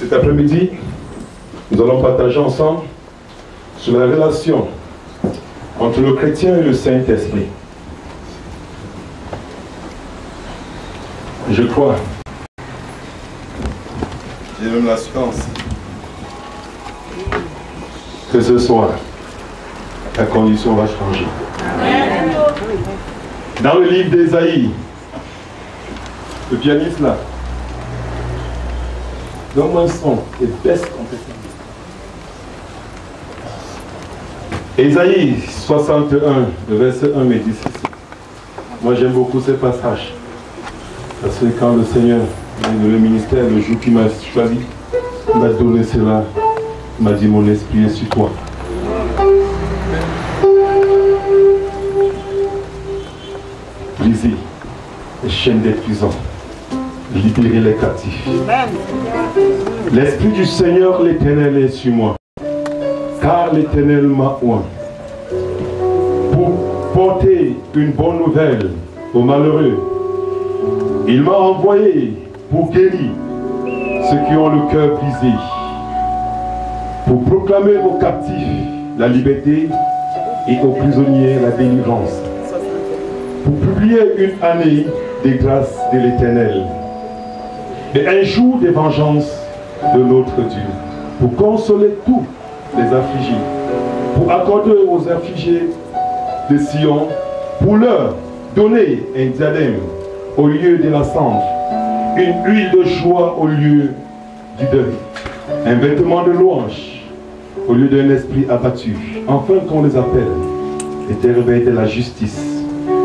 Cet après-midi, nous allons partager ensemble sur la relation entre le chrétien et le Saint-Esprit. Je crois, j'ai même l'assurance que ce soir, la condition va changer. Dans le livre d'Ésaïe, le pianiste là, donne-moi un son et baisse complètement. Ésaïe 61, le verset 1 me dit ceci. Moi j'aime beaucoup ce passage. Parce que quand le Seigneur, le ministère, le jour qu'il m'a choisi, il m'a donné cela, il m'a dit mon esprit est sur toi. Brisez les chaînes des prisons, libérez les captifs. L'Esprit du Seigneur l'Éternel est sur moi, car l'Éternel m'a oint pour porter une bonne nouvelle aux malheureux. Il m'a envoyé pour guérir ceux qui ont le cœur brisé, pour proclamer aux captifs la liberté et aux prisonniers la délivrance, pour publier une année des grâces de l'Éternel et un jour de vengeance de notre Dieu, pour consoler tous les affligés, pour accorder aux affligés de Sion, pour leur donner un diadème au lieu de la cendre, une huile de joie au lieu du deuil, un vêtement de louange au lieu d'un esprit abattu, afin qu'on les appelle les terres de la justice,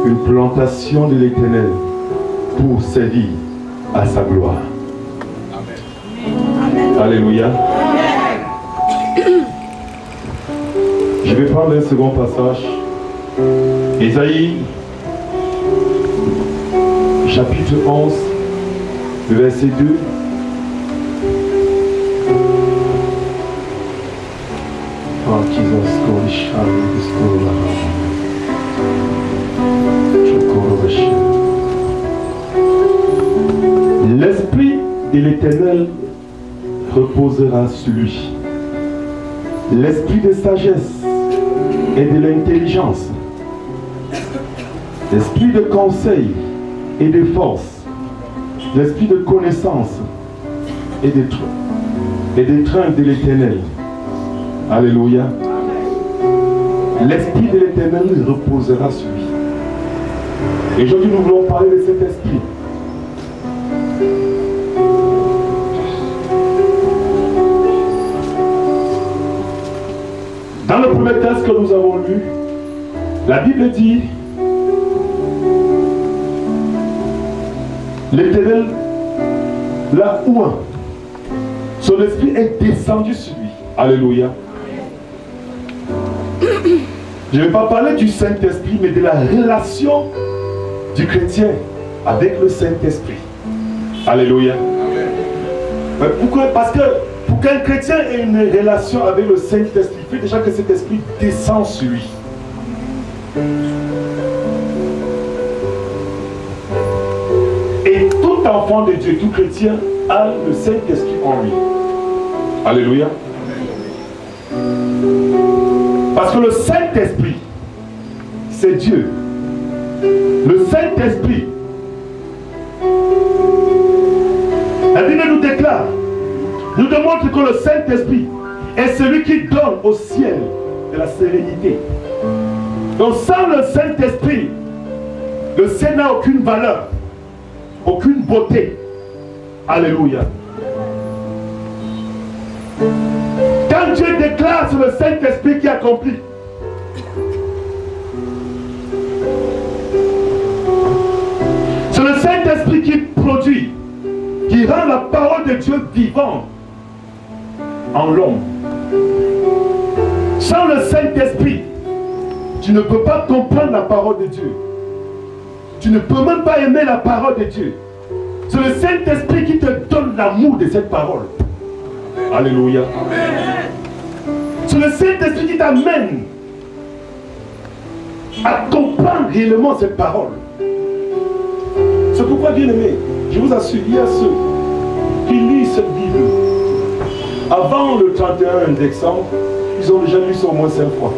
une plantation de l'Éternel pour servir à sa gloire. Amen. Alléluia. Amen. Je vais prendre un second passage. Ésaïe chapitre 11, le verset 2. L'Esprit de l'Éternel reposera sur lui. L'esprit de sagesse et de l'intelligence, l'esprit de conseil et de force, l'esprit de connaissance et de crainte de l'Éternel. Alléluia. L'Esprit de l'Éternel reposera sur lui. Et aujourd'hui, nous voulons parler de cet esprit. Dans le premier texte que nous avons lu, la Bible dit: l'Éternel l'a oint. Son esprit est descendu sur lui. Alléluia. Je ne vais pas parler du Saint-Esprit, mais de la relation du chrétien avec le Saint-Esprit. Alléluia. Pourquoi? Parce que pour qu'un chrétien ait une relation avec le Saint-Esprit, il faut déjà que cet esprit descende sur lui. Et tout enfant de Dieu, tout chrétien, a le Saint-Esprit en lui. Alléluia. Parce que le Saint-Esprit, c'est Dieu. Le Saint-Esprit, la Bible nous déclare, nous démontre que le Saint-Esprit est celui qui donne au ciel de la sérénité. Donc sans le Saint-Esprit, le ciel n'a aucune valeur, aucune beauté. Alléluia. Quand Dieu déclare sur le Saint-Esprit qui accomplit, c'est le Saint-Esprit qui produit, qui rend la parole de Dieu vivante en l'homme. Sans le Saint-Esprit, tu ne peux pas comprendre la parole de Dieu. Tu ne peux même pas aimer la parole de Dieu. C'est le Saint-Esprit qui te donne l'amour de cette parole. Alléluia. C'est le Saint-Esprit qui t'amène à comprendre réellement cette parole. C'est pourquoi, bien aimé, je vous assure, il y a ceux qui lisent cette Bible Avant le 31 décembre, ils ont déjà lu ça au moins 5 fois.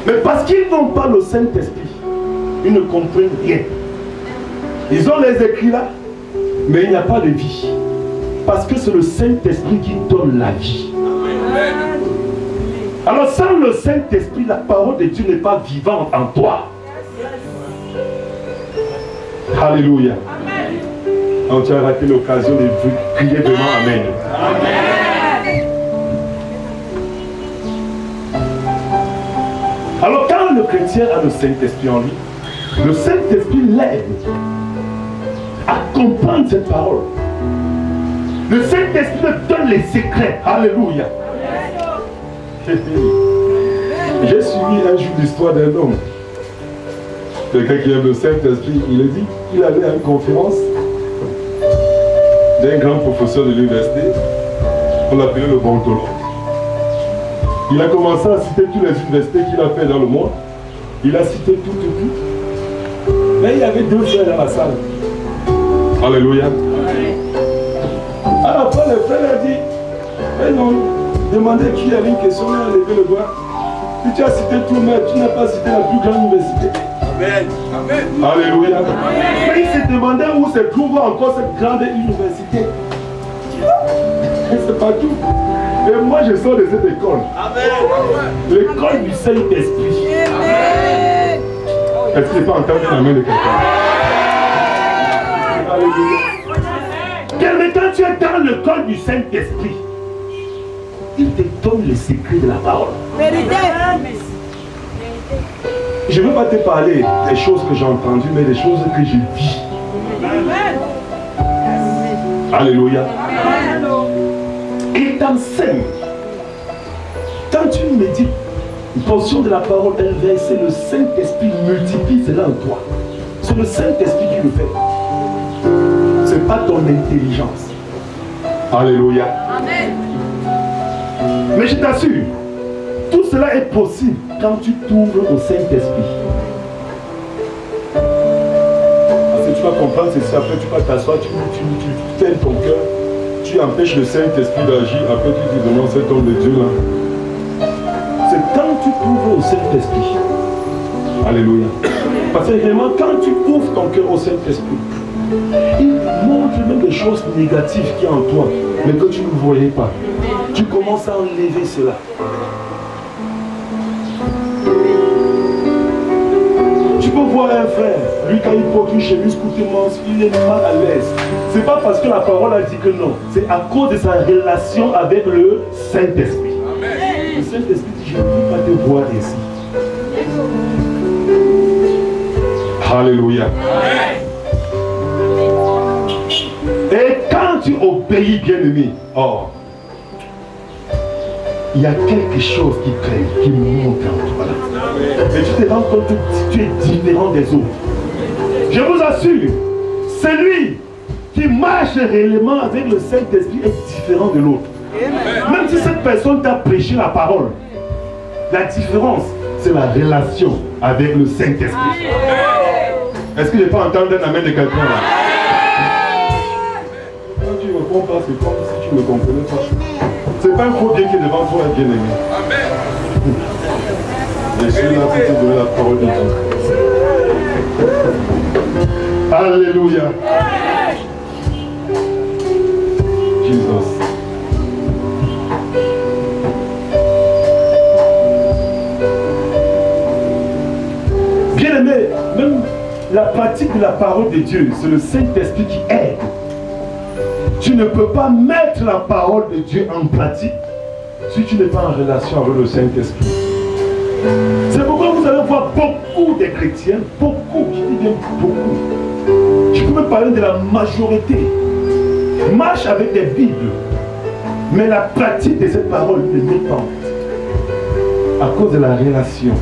Mais parce qu'ils n'ont pas le Saint-Esprit, ils ne comprennent rien. Ils ont les écrits là, mais il n'y a pas de vie. Parce que c'est le Saint-Esprit qui donne la vie. Alors sans le Saint-Esprit, la parole de Dieu n'est pas vivante en toi. Alléluia. Donc tu as raté l'occasion de prier devant Amen. Amen. Alors quand le chrétien a le Saint-Esprit en lui, le Saint-Esprit l'aide à comprendre cette parole. Le Saint-Esprit donne les secrets. Alléluia. J'ai suivi un jour l'histoire d'un homme. Quelqu'un qui aime le Saint-Esprit, il a dit qu'il allait à une conférence d'un grand professeur de l'université. On l'appelait le Bontolo. Il a commencé à citer toutes les universités qu'il a fait dans le monde. Il a cité tout. Mais il y avait 2 frères dans la salle. Alléluia. À la fin, le frère a dit, mais non, demandez qui avait une question, il a levé le doigt. Puis tu as cité tout, mais tu n'as pas cité la plus grande université. Amen. Amen. Alléluia. Amen. Mais il se demandait où se trouve encore cette grande université. C'est pas tout. Et moi je sors de cette école. L'école du Saint-Esprit. Est-ce que je peux entendre la main de quelqu'un? Alléluia. Quand tu es dans l'école du Saint-Esprit, il te donne le secret de la parole. Je ne veux pas te parler des choses que j'ai entendues, mais des choses que je vis. Alléluia. Il t'enseigne. Quand tu médites une portion de la parole, un verset, le Saint-Esprit multiplie cela en toi. C'est le Saint-Esprit qui le fait. Ce n'est pas ton intelligence. Alléluia. Amen. Mais je t'assure, tout cela est possible quand tu t'ouvres au Saint-Esprit. Parce que tu vas comprendre ceci, après tu vas t'asseoir, tu fermes ton cœur, tu empêches le Saint-Esprit d'agir, après tu te demandes cet homme de Dieu là. C'est quand tu t'ouvres au Saint-Esprit. Alléluia. Parce que vraiment, quand tu ouvres ton cœur au Saint-Esprit, il montre même des choses négatives qu'il y a en toi, mais que tu ne voyais pas. Tu commences à enlever cela. Tu peux voir un frère, lui quand il porte une chemise courtement, il est mal à l'aise. C'est pas parce que la parole a dit que non, c'est à cause de sa relation avec le Saint-Esprit. Le Saint-Esprit dit, je ne peux pas te voir ici. Alléluia. Et quand tu obéis, bien-aimé, oh, il y a quelque chose qui crée, qui monte en toi là. Et tu te rends compte que tu es différent des autres. Je vous assure, celui qui marche réellement avec le Saint-Esprit est différent de l'autre. Même si cette personne t'a prêché la parole, la différence, c'est la relation avec le Saint-Esprit. Est-ce que je peux entendre un amen de quelqu'un là? Quand tu ne réponds pas, c'est comme si tu ne comprenais pas. C'est pas un faux bien qui est devant toi, bien aimé. Amen. Je suis là pour te donner la parole de Dieu. Alléluia. Jesus. Bien aimé, même la pratique de la parole de Dieu, c'est le Saint-Esprit qui aide. Tu ne peux pas mettre la parole de Dieu en pratique si tu n'es pas en relation avec le Saint-Esprit. C'est pourquoi vous allez voir beaucoup de chrétiens, beaucoup, je dis bien beaucoup. Je peux me parler de la majorité. Marche avec des Bibles, mais la pratique de cette parole ne met pas en fait. À cause de la relation.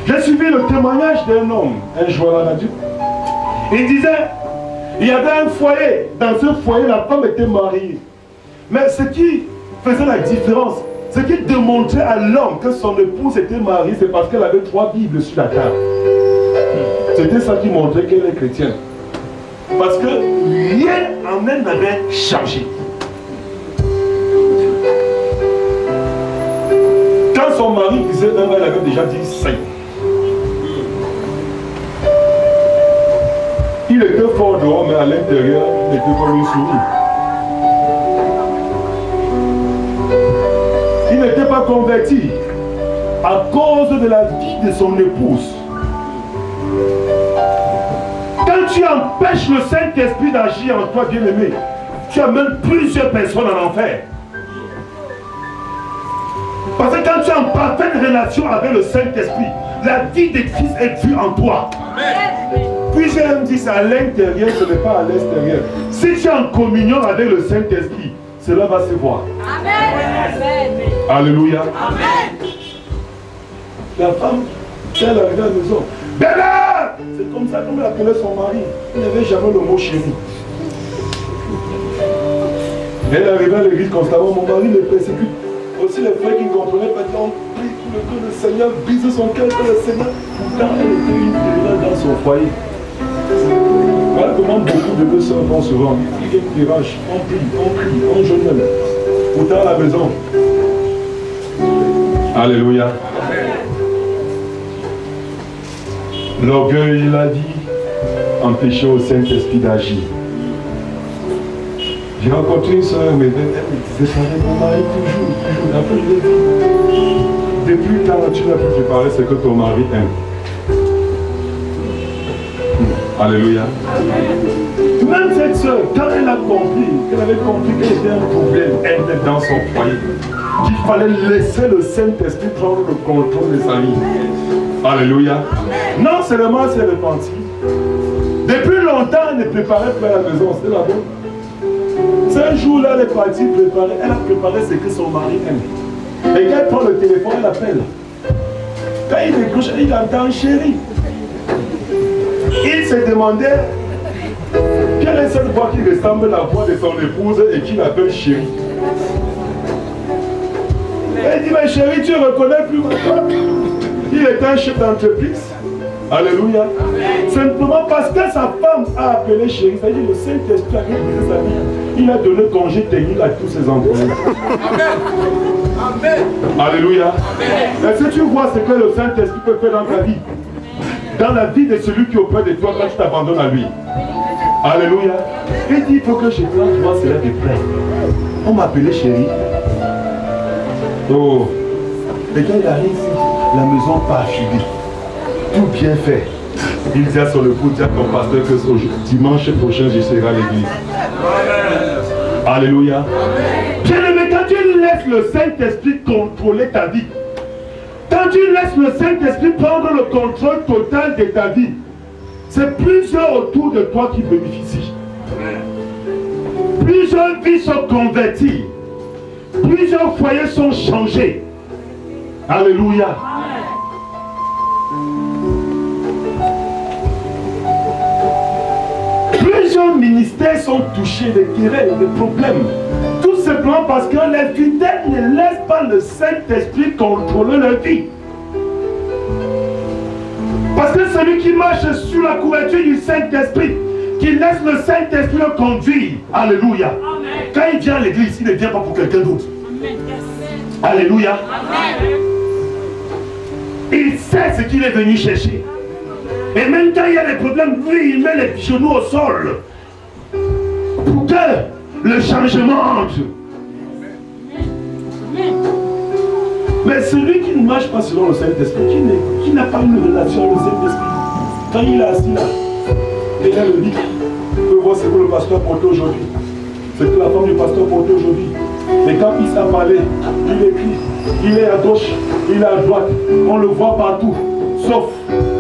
J'ai suivi le témoignage d'un homme, un joueur à la radio. Il disait, il y avait un foyer. Dans ce foyer, la femme était mariée. Mais ce qui faisait la différence, ce qui démontrait à l'homme que son épouse était mariée, c'est parce qu'elle avait 3 Bibles sur la table. C'était ça qui montrait qu'elle est chrétienne. Parce que rien en elle n'avait changé. son mari disait un, elle avait déjà dit 5. Il était fort dehors, mais à l'intérieur, il était comme une souris. Il n'était pas converti à cause de la vie de son épouse. Quand tu empêches le Saint-Esprit d'agir en toi, bien-aimé, tu amènes plusieurs personnes en enfer. Parce que quand tu es en parfaite relation avec le Saint-Esprit, la vie de Christ est vue en toi. Puis j'aime dire, c'est à l'intérieur, ce n'est pas à l'extérieur. Si tu es en communion avec le Saint-Esprit, cela va se voir. Amen. Alléluia. Amen. La femme, elle arrivait à la maison. Bella! C'est comme ça comme elle appelait son mari. Il n'avait jamais le mot chéri. Elle arrivait à l'église constamment. Mon mari le persécute. Aussi les frères qui ne comprenaient pas, on prie pour que le Seigneur brise son cœur, que le Seigneur. Pourtant, elle était une terreur dans son foyer. Voilà comment beaucoup de deux sœurs vont se rendre. Il y a une tirage, on prie, on jeûne. Pourtant, à la maison. Alléluia. L'orgueil, il a dit, empêcher au Saint-Esprit d'agir. J'ai rencontré une soeur, mais elle me disait, mon mari toujours. Après, je l'ai dit, depuis quand tu n'as plus préparé ce que ton mari aime. Alléluia. Même cette soeur, quand elle a compris, qu'elle avait compris qu'il y avait un problème, elle était dans son foyer, qu'il fallait laisser le Saint-Esprit prendre le contrôle de sa vie. Alléluia. Non seulement elle s'est repentie, depuis longtemps elle ne préparait plus à la maison, c'était la bonne. Un jour-là, elle est partie préparer, elle a préparé ce que son mari aime. Et quand elle prend le téléphone, elle appelle. Quand il décroche, il entend chérie. Il se demandait quelle est cette voix qui ressemble à la voix de son épouse et qui l'appelle chérie. Elle dit, mais chérie, tu ne reconnais plus mon père. Il était un chef d'entreprise. Alléluia. Simplement parce que sa femme a appelé chérie, c'est-à-dire le Saint-Esprit a brisé sa vie. Il a donné congé technique à tous ses employés. Amen. Alléluia. Est-ce que tu vois ce que le Saint-Esprit peut faire dans ta vie? Dans la vie de celui qui est auprès de toi quand tu t'abandonnes à lui. Alléluia. Il dit, il faut que je plante moi cela de près. On m'appelait chérie. Oh. Et quand il arrive ici, la maison parfumée. Tout bien fait. Il dit à son époux, dis à ton pasteur que dimanche prochain, je serai à l'église. Alléluia. Bien-aimé, quand tu laisses le Saint-Esprit contrôler ta vie, quand tu laisses le Saint-Esprit prendre le contrôle total de ta vie, c'est plusieurs autour de toi qui bénéficient. Plusieurs vies sont converties. Plusieurs foyers sont changés. Alléluia. Plusieurs ministères sont touchés de querelles, de problèmes. Tout simplement parce que les fidèles ne laissent pas le Saint-Esprit contrôler leur vie. Parce que celui qui marche sur la couverture du Saint-Esprit, qui laisse le Saint-Esprit le conduire, alléluia. Amen. Quand il vient à l'église, il ne vient pas pour quelqu'un d'autre. Alléluia. Amen. Il sait ce qu'il est venu chercher. Et même quand il y a des problèmes, lui, il met les genoux au sol pour que le changement entre. Mais celui qui ne marche pas selon le Saint-Esprit, qui n'a pas une relation avec le Saint-Esprit, quand il est assis là, et là le livre, il peut voir ce que le pasteur porte aujourd'hui, ce que la femme du pasteur porte aujourd'hui. Et quand il s'est parlé, il écrit, il est à gauche, il est à droite, on le voit partout, sauf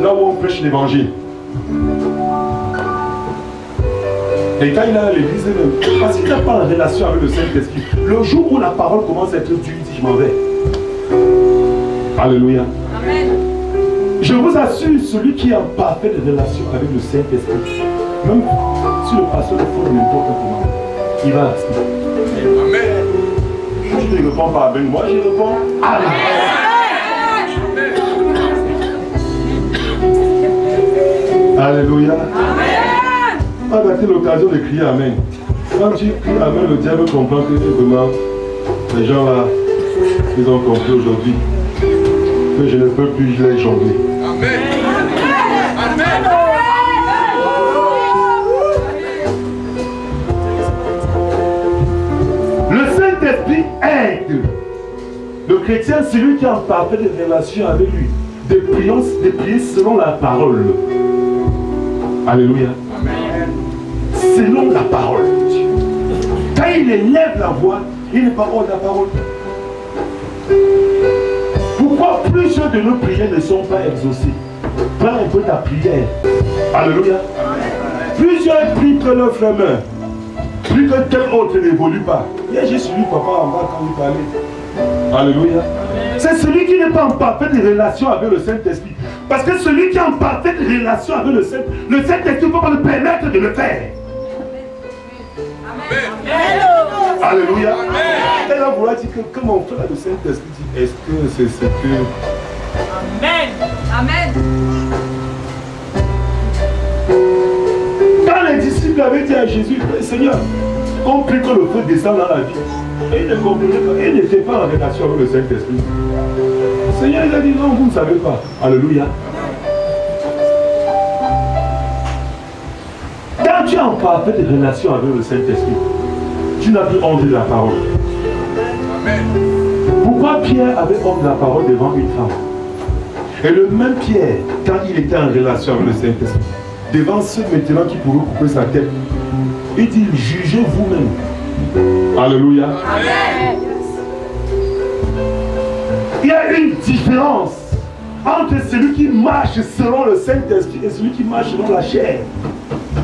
là où on prêche l'évangile. Et quand il est à l'église, parce qu'il n'a pas de relation avec le Saint-Esprit, le jour où la parole commence à être dure, il dit, je m'en vais. Alléluia. Amen. Je vous assure, celui qui est en parfaite relation avec le Saint-Esprit, même si le pasteur le fait n'importe comment, il va rester. Amen. Je ne réponds pas avec moi, je réponds Amen. Alléluia. Amen. On a raté l'occasion de crier Amen. Quand tu cries Amen, le diable comprend que vraiment, les gens là, ils ont compris aujourd'hui. que je ne peux plus les jongler. Amen. Amen. Le Saint-Esprit aide le chrétien, celui qui est en parfaite relation avec lui, de prier selon la parole. Alléluia. Amen. Selon la parole de Dieu. Quand il élève la voix, il n'est pas hors de la parole. Pourquoi plusieurs de nos prières ne sont pas exaucées? Prends un peu ta prière. Alléluia. Plusieurs prient que leur frère meurt. Plus que tel autre n'évolue pas. Hier, j'ai suivi papa en bas quand il parlait. Alléluia. C'est celui qui n'est pas en parfaite relation avec le Saint-Esprit. Parce que celui qui est en parfaite relation avec le Saint-Esprit ne peut pas le permettre de le faire. Amen. Alléluia. Et là, vous allez dire que comme on fait le Saint-Esprit, est-ce que c'est ce que... Amen. Amen. Quand les disciples avaient dit à Jésus, Seigneur, on prie que le feu descende dans la vie. Et ils ne comprenaient pas, ils n'étaient pas en relation avec le Saint-Esprit. Seigneur, il a dit, non, vous ne savez pas. Alléluia. Quand tu es en parfaite relation avec le Saint-Esprit, tu n'as plus honte de la parole. Amen. Pourquoi Pierre avait honte de la parole devant une femme? Et le même Pierre, quand il était en relation avec le Saint-Esprit, devant ceux maintenant qui pourraient couper sa tête, il dit, jugez vous-même. Alléluia. Amen. Il y a une différence entre celui qui marche selon le Saint-Esprit et celui qui marche selon la chair.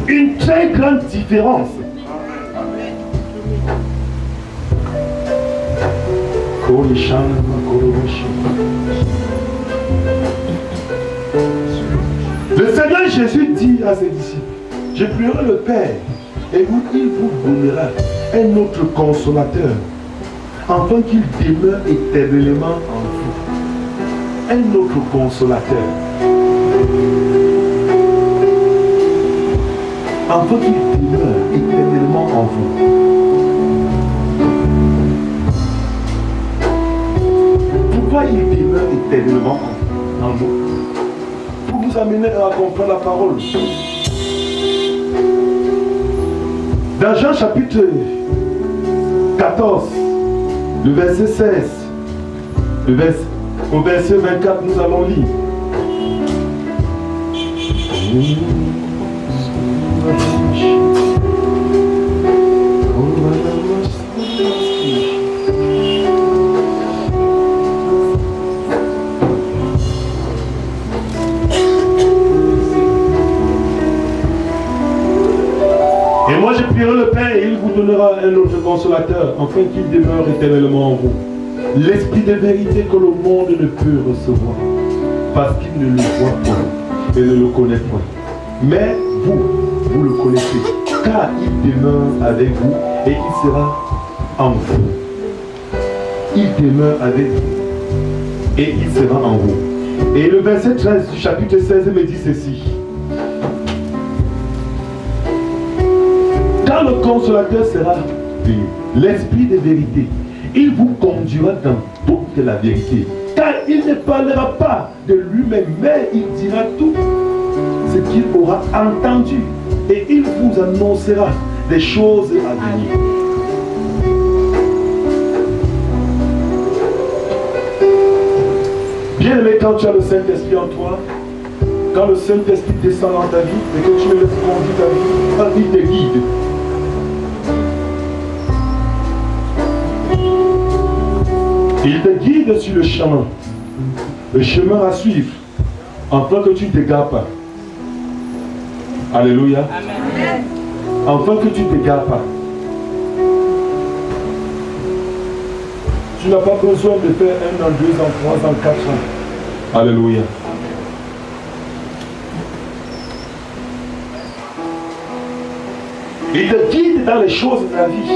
Une très grande différence. Le Seigneur Jésus dit à ses disciples, je prierai le Père et il vous donnera un autre consolateur, afin qu'il demeure éternellement en vous. Un autre consolateur. Afin qu'il demeure éternellement en vous. Pourquoi il demeure éternellement en vous? Pour vous amener à comprendre la parole. Dans Jean chapitre 14, le verset 16, au verset 24, nous allons lire. Et moi je prierai le Père et il vous donnera un autre consolateur, afin qu'il demeure éternellement en vous. L'esprit de vérité que le monde ne peut recevoir, parce qu'il ne le voit pas et ne le connaît pas. Mais vous le connaissez, car il demeure avec vous et il sera en vous. Il demeure avec vous et il sera en vous. Et le verset 13 du chapitre 16 me dit ceci. Quand le consolateur sera venu, l'esprit de vérité, il vous conduira dans toute la vérité. Car il ne parlera pas de lui-même, mais il dira tout ce qu'il aura entendu. Et il vous annoncera des choses à venir. Bien aimé, quand tu as le Saint-Esprit en toi, quand le Saint-Esprit descend dans ta vie et que tu le laisses conduire ta vie, il te guide. Il te guide sur le chemin à suivre, afin que tu ne t'égares pas. Alléluia. Amen. Afin que tu ne t'égares pas. Tu n'as pas besoin de faire 1 an, 2 ans, 3 ans, 4 ans. Alléluia. Il te guide dans les choses de la vie.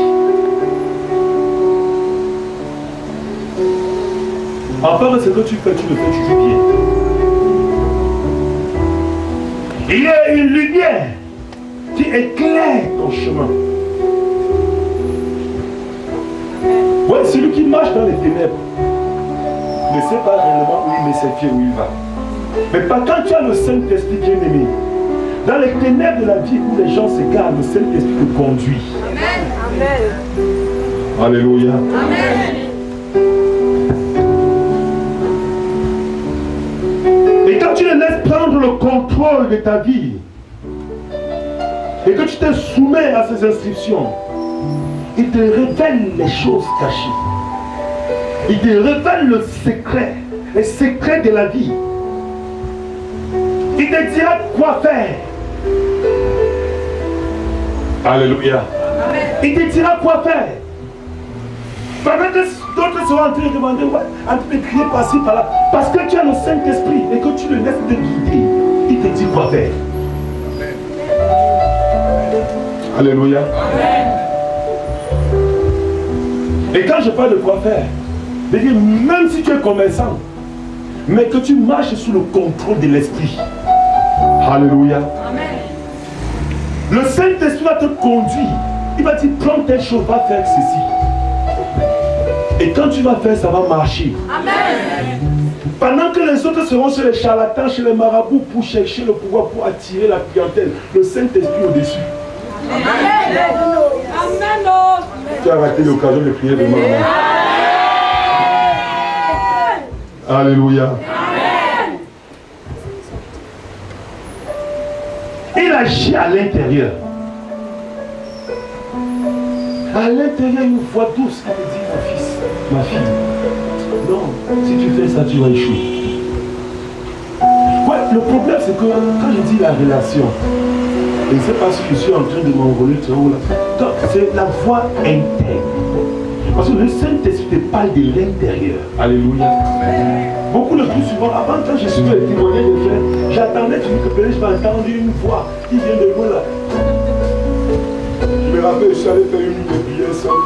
Enfin, ce que tu fais, tu le fais toujours bien. Il y a une lumière qui éclaire ton chemin. Ouais, celui qui marche dans les ténèbres ne sait pas réellement où il met ses pieds, où il va. Mais pas quand tu as le Saint-Esprit bien-aimé, dans les ténèbres de la vie où les gens s'égarent, le Saint-Esprit te conduit. Amen. Alléluia. Amen. Et quand tu le laisses prendre le contrôle de ta vie, et que tu te soumets à ses instructions, il te révèle les choses cachées. Il te révèle le secret, les secrets de la vie. Il te dira quoi faire. Alléluia. Il te dira quoi faire. Pendant que d'autres seront en train de demander, ouais, en train de crier par-ci, par-là, parce que tu as le Saint-Esprit et que tu le laisses te guider, il te dit quoi faire. Alléluia. Amen. Et quand je parle de quoi faire, je dis, même si tu es commerçant, mais que tu marches sous le contrôle de l'Esprit. Alléluia. Amen. Le Saint-Esprit va te conduire. Il va te dire, prends telle chose, va faire ceci. Et quand tu vas faire, ça va marcher. Amen. Pendant que les autres seront chez les charlatans, chez les marabouts pour chercher le pouvoir, pour attirer la clientèle, le Saint-Esprit au-dessus. Amen. Amen. Tu as raté l'occasion de prier vraiment. Alléluia. Amen. Il agit à l'intérieur. À l'intérieur, une voix douce qui te dit, mon fils, ma fille, non, si tu fais ça, tu vas échouer. Ouais, le problème, c'est que quand je dis la relation, et je ne sais pas si je suis en train de m'envoler très haut là, c'est la voix interne. Parce que le Saint-Esprit te parle de l'intérieur. Alléluia. Beaucoup le plus souvent, avant quand je suis le témoignage de frères, j'attendais, tu dis que peut-être je vais entendre une voix qui vient de loin là. Je me rappelle, je suis allé faire une nuit de prière seul.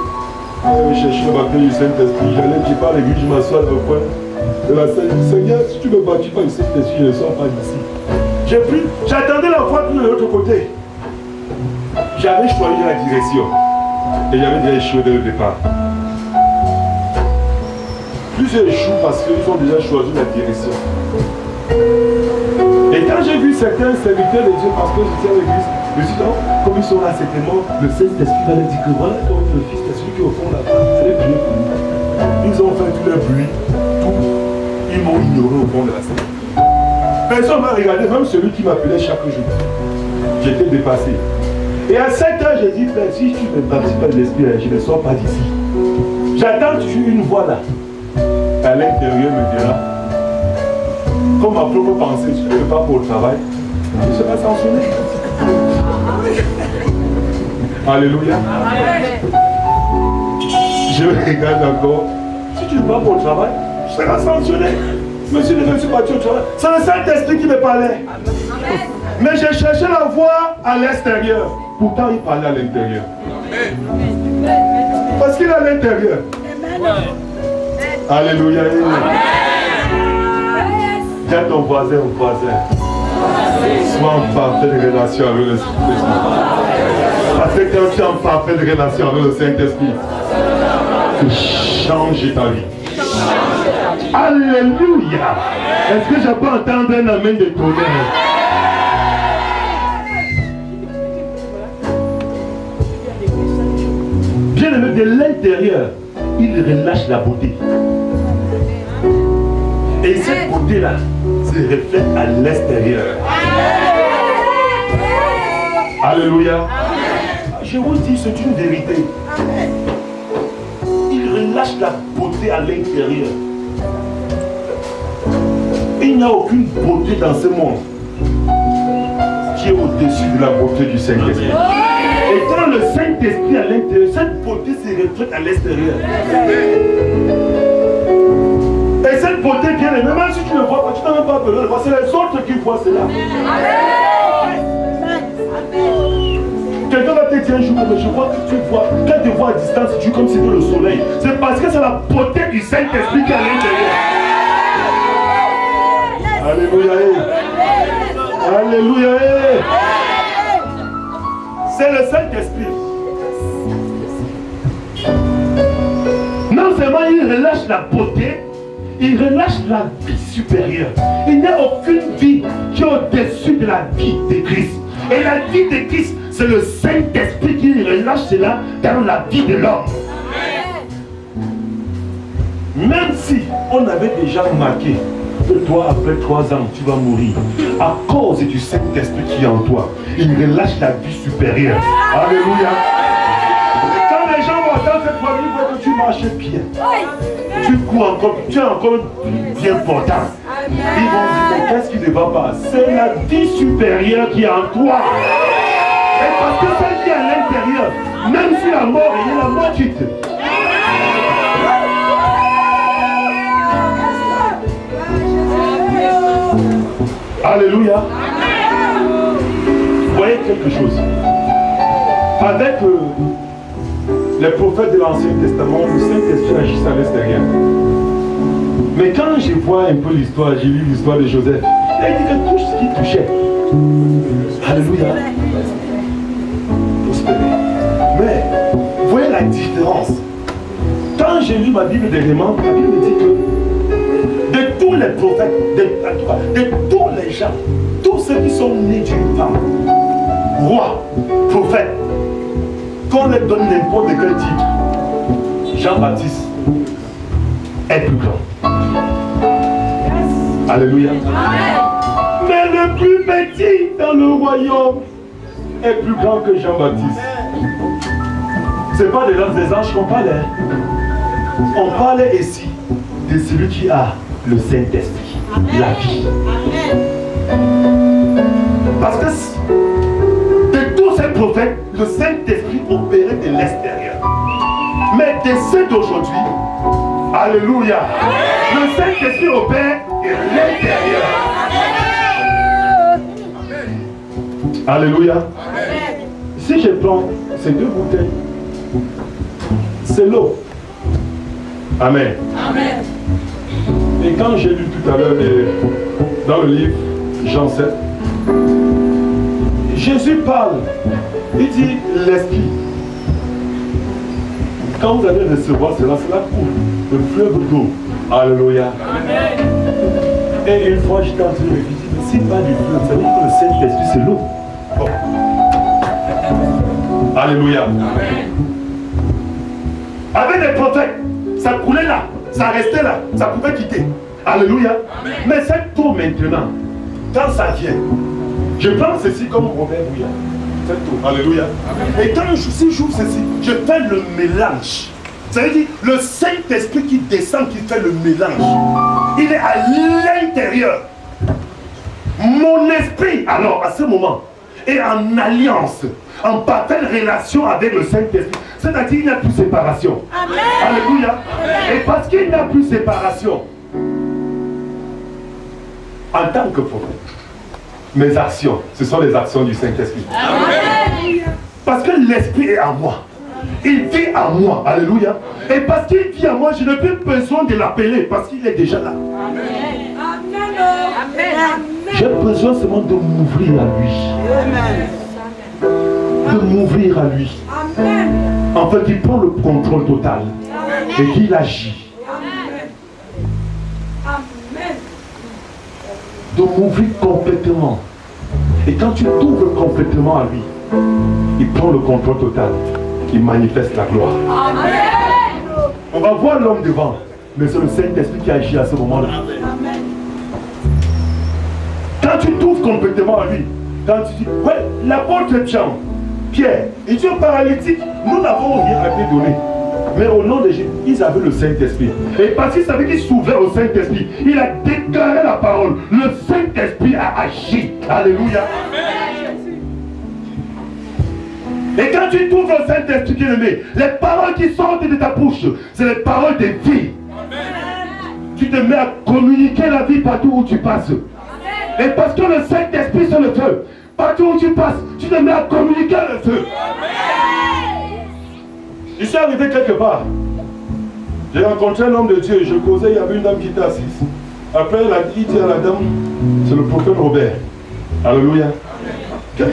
J'allais chercher le baptême du Saint-Esprit. J'allais, je pars à l'église, je m'assois dans le coin de la scène. Seigneur, si tu me baptises pas du Saint-Esprit, je ne sors pas d'ici. J'attendais la voix de l'autre côté. J'avais choisi la direction. Et j'avais déjà échoué dès le départ. Plusieurs échouent parce qu'ils ont déjà choisi la direction. Et quand j'ai vu certains serviteurs de Dieu, parce que j'étais à l'église, je me suis dit, comme ils sont là, certainement, le Saint-Esprit va leur dire que voilà, comme le Fils est celui qui est au fond là-bas, c'est les prier pour nous. Ils ont fait tout leur bruit, tout. Ils m'ont ignoré au fond de la scène. Personne m'a regardé, même celui qui m'appelait chaque jour. J'étais dépassé. Et à 7 heures, j'ai dit, frère, si tu ne baptises pas de l'Esprit, je ne sors pas d'ici. J'attends toujours une voix là. À l'intérieur me dira, comme ma propre pensée, tu ne veux pas pour le travail, je serai sanctionné. Alléluia. Je regarde encore, si tu ne veux pas pour le travail, je serai sanctionné. Monsieur, je ne suis pas au travail. C'est le Saint-Esprit qui me parlait. Mais j'ai cherché la voix à l'extérieur. Pourtant, il parlait à l'intérieur. Parce qu'il est à l'intérieur. Alléluia. Dis à ton voisin ou voisin, sois en parfaite relation avec le Saint-Esprit. Parce que quand tu es en parfaite relation avec le Saint-Esprit, tu changes ta vie. Alléluia. Est-ce que je peux entendre un amen de tonnerre? Bien aimé, de l'intérieur, il relâche la beauté. Et cette beauté-là se reflète à l'extérieur. Alléluia. Je vous dis, c'est une vérité. Il relâche la beauté à l'intérieur. Il n'y a aucune beauté dans ce monde qui est au-dessus de la beauté du Saint-Esprit. Et quand le Saint-Esprit à l'intérieur, cette beauté se reflète à l'extérieur. Et cette beauté bien aimée, même si tu ne vois pas, tu n'as même pas besoin de voir, c'est les autres qui voient cela. Quelqu'un va te dire un jour, mais je vois que tu vois, quand tu vois à distance, tu comme si c'était le soleil. C'est parce que c'est la beauté du Saint-Esprit qui est à l'intérieur. Alléluia. Alléluia. C'est le Saint-Esprit. Non seulement il relâche la beauté, il relâche la vie supérieure. Il n'y a aucune vie qui est au-dessus de la vie de Christ. Et la vie de Christ, c'est le Saint-Esprit qui relâche cela dans la vie de l'homme. Même si on avait déjà marqué que toi, après 3 ans, tu vas mourir, à cause du Saint-Esprit qui est en toi, il relâche la vie supérieure. Alléluia. Et quand les gens vont entendre cette voix, ils voient que tu marches bien. Tu cours encore, tu es encore bien portant. Ils vont dire, mais qu'est-ce qui ne va pas? C'est la vie supérieure qui est en toi. Et parce que celle qui est à l'intérieur, même si la mort est la mort quitte. Alléluia. Vous voyez quelque chose. Avec les prophètes de l'Ancien Testament, le Saint-Esprit agissait à l'extérieur. Mais quand je vois un peu l'histoire, j'ai lu l'histoire de Joseph, il a dit que tout ce qui touchait. Alléluia. Prospérer. Mais, vous voyez la différence. Quand j'ai lu ma Bible dernièrement, la Bible me dit que de tous les prophètes, de tous les gens, tous ceux qui sont nés d'une femme, roi, prophète, qu'on leur donne n'importe quel titre, Jean-Baptiste est plus grand. Alléluia. Mais le plus petit dans le royaume est plus grand que Jean-Baptiste. Ce n'est pas des anges qu'on parlait. On parlait ici de celui qui a le Saint-Esprit, la vie. Parce que de tous ces prophètes, le Saint-Esprit opérait de l'extérieur. Mais de ceux d'aujourd'hui, alléluia, le Saint-Esprit opère de l'intérieur. Alléluia. Si je prends ces 2 bouteilles, c'est l'eau. Amen. Amen. Et quand j'ai lu tout à l'heure dans le livre Jean 7, Jésus parle, il dit l'esprit. Quand vous allez recevoir cela, cela coule, le fleuve d'eau. Alléluia. Amen. Et une fois j'étais en train de me dire, mais si pas du fleuve, ça veut dire que le Saint-Esprit c'est l'eau. Bon. Alléluia. Amen. Avec les prophètes, ça coulait là, ça restait là, ça pouvait quitter. Alléluia. Amen. Mais cette eau maintenant, quand ça vient, je prends ceci comme Robert Bouillard. Cette eau. Alléluia. Amen. Et quand si j'ouvre ceci, je fais le mélange. Ça veut dire le Saint-Esprit qui descend, qui fait le mélange. Il est à l'intérieur. Mon esprit, alors à ce moment, est en alliance, en parfaite relation avec le Saint-Esprit. C'est-à-dire qu'il n'y a plus séparation. Amen. Alléluia. Amen. Et parce qu'il n'y a plus séparation, en tant que prophète, mes actions, ce sont les actions du Saint-Esprit. Parce que l'Esprit est en moi. Il vit en moi. Alléluia. Et parce qu'il vit en moi, je n'ai plus besoin de l'appeler parce qu'il est déjà là. Amen. Amen. J'ai besoin seulement de m'ouvrir à lui. Amen. De m'ouvrir à lui. Amen. En fait, il prend le contrôle total. Amen. Et qu'il agit. Amen. Amen. De m'ouvrir complètement. Et quand tu t'ouvres complètement à lui, il prend le contrôle total. Il manifeste la gloire. Amen. On va voir l'homme devant, mais c'est le Saint-Esprit qui agit à ce moment-là. Quand tu t'ouvres complètement à lui, quand tu dis, ouais, l'apôtre Jean, Pierre, ils sont paralytiques, nous n'avons rien à te donner. Mais au nom de Jésus, ils avaient le Saint-Esprit. Et parce qu'ils savaient qu'ils s'ouvraient au Saint-Esprit, il a déclaré la parole. Le Saint-Esprit a agi. Alléluia. Et quand tu t'ouvres au Saint-Esprit qui est aimé, les paroles qui sortent de ta bouche, c'est les paroles de vie. Amen. Tu te mets à communiquer la vie partout où tu passes. Amen. Et parce que le Saint-Esprit c'est le feu, partout où tu passes, tu te mets à communiquer le feu. Amen. Je suis arrivé quelque part. J'ai rencontré un homme de Dieu, je causais, il y avait une dame qui était assise. Après, il dit à la dame, c'est le prophète Robert. Alléluia. La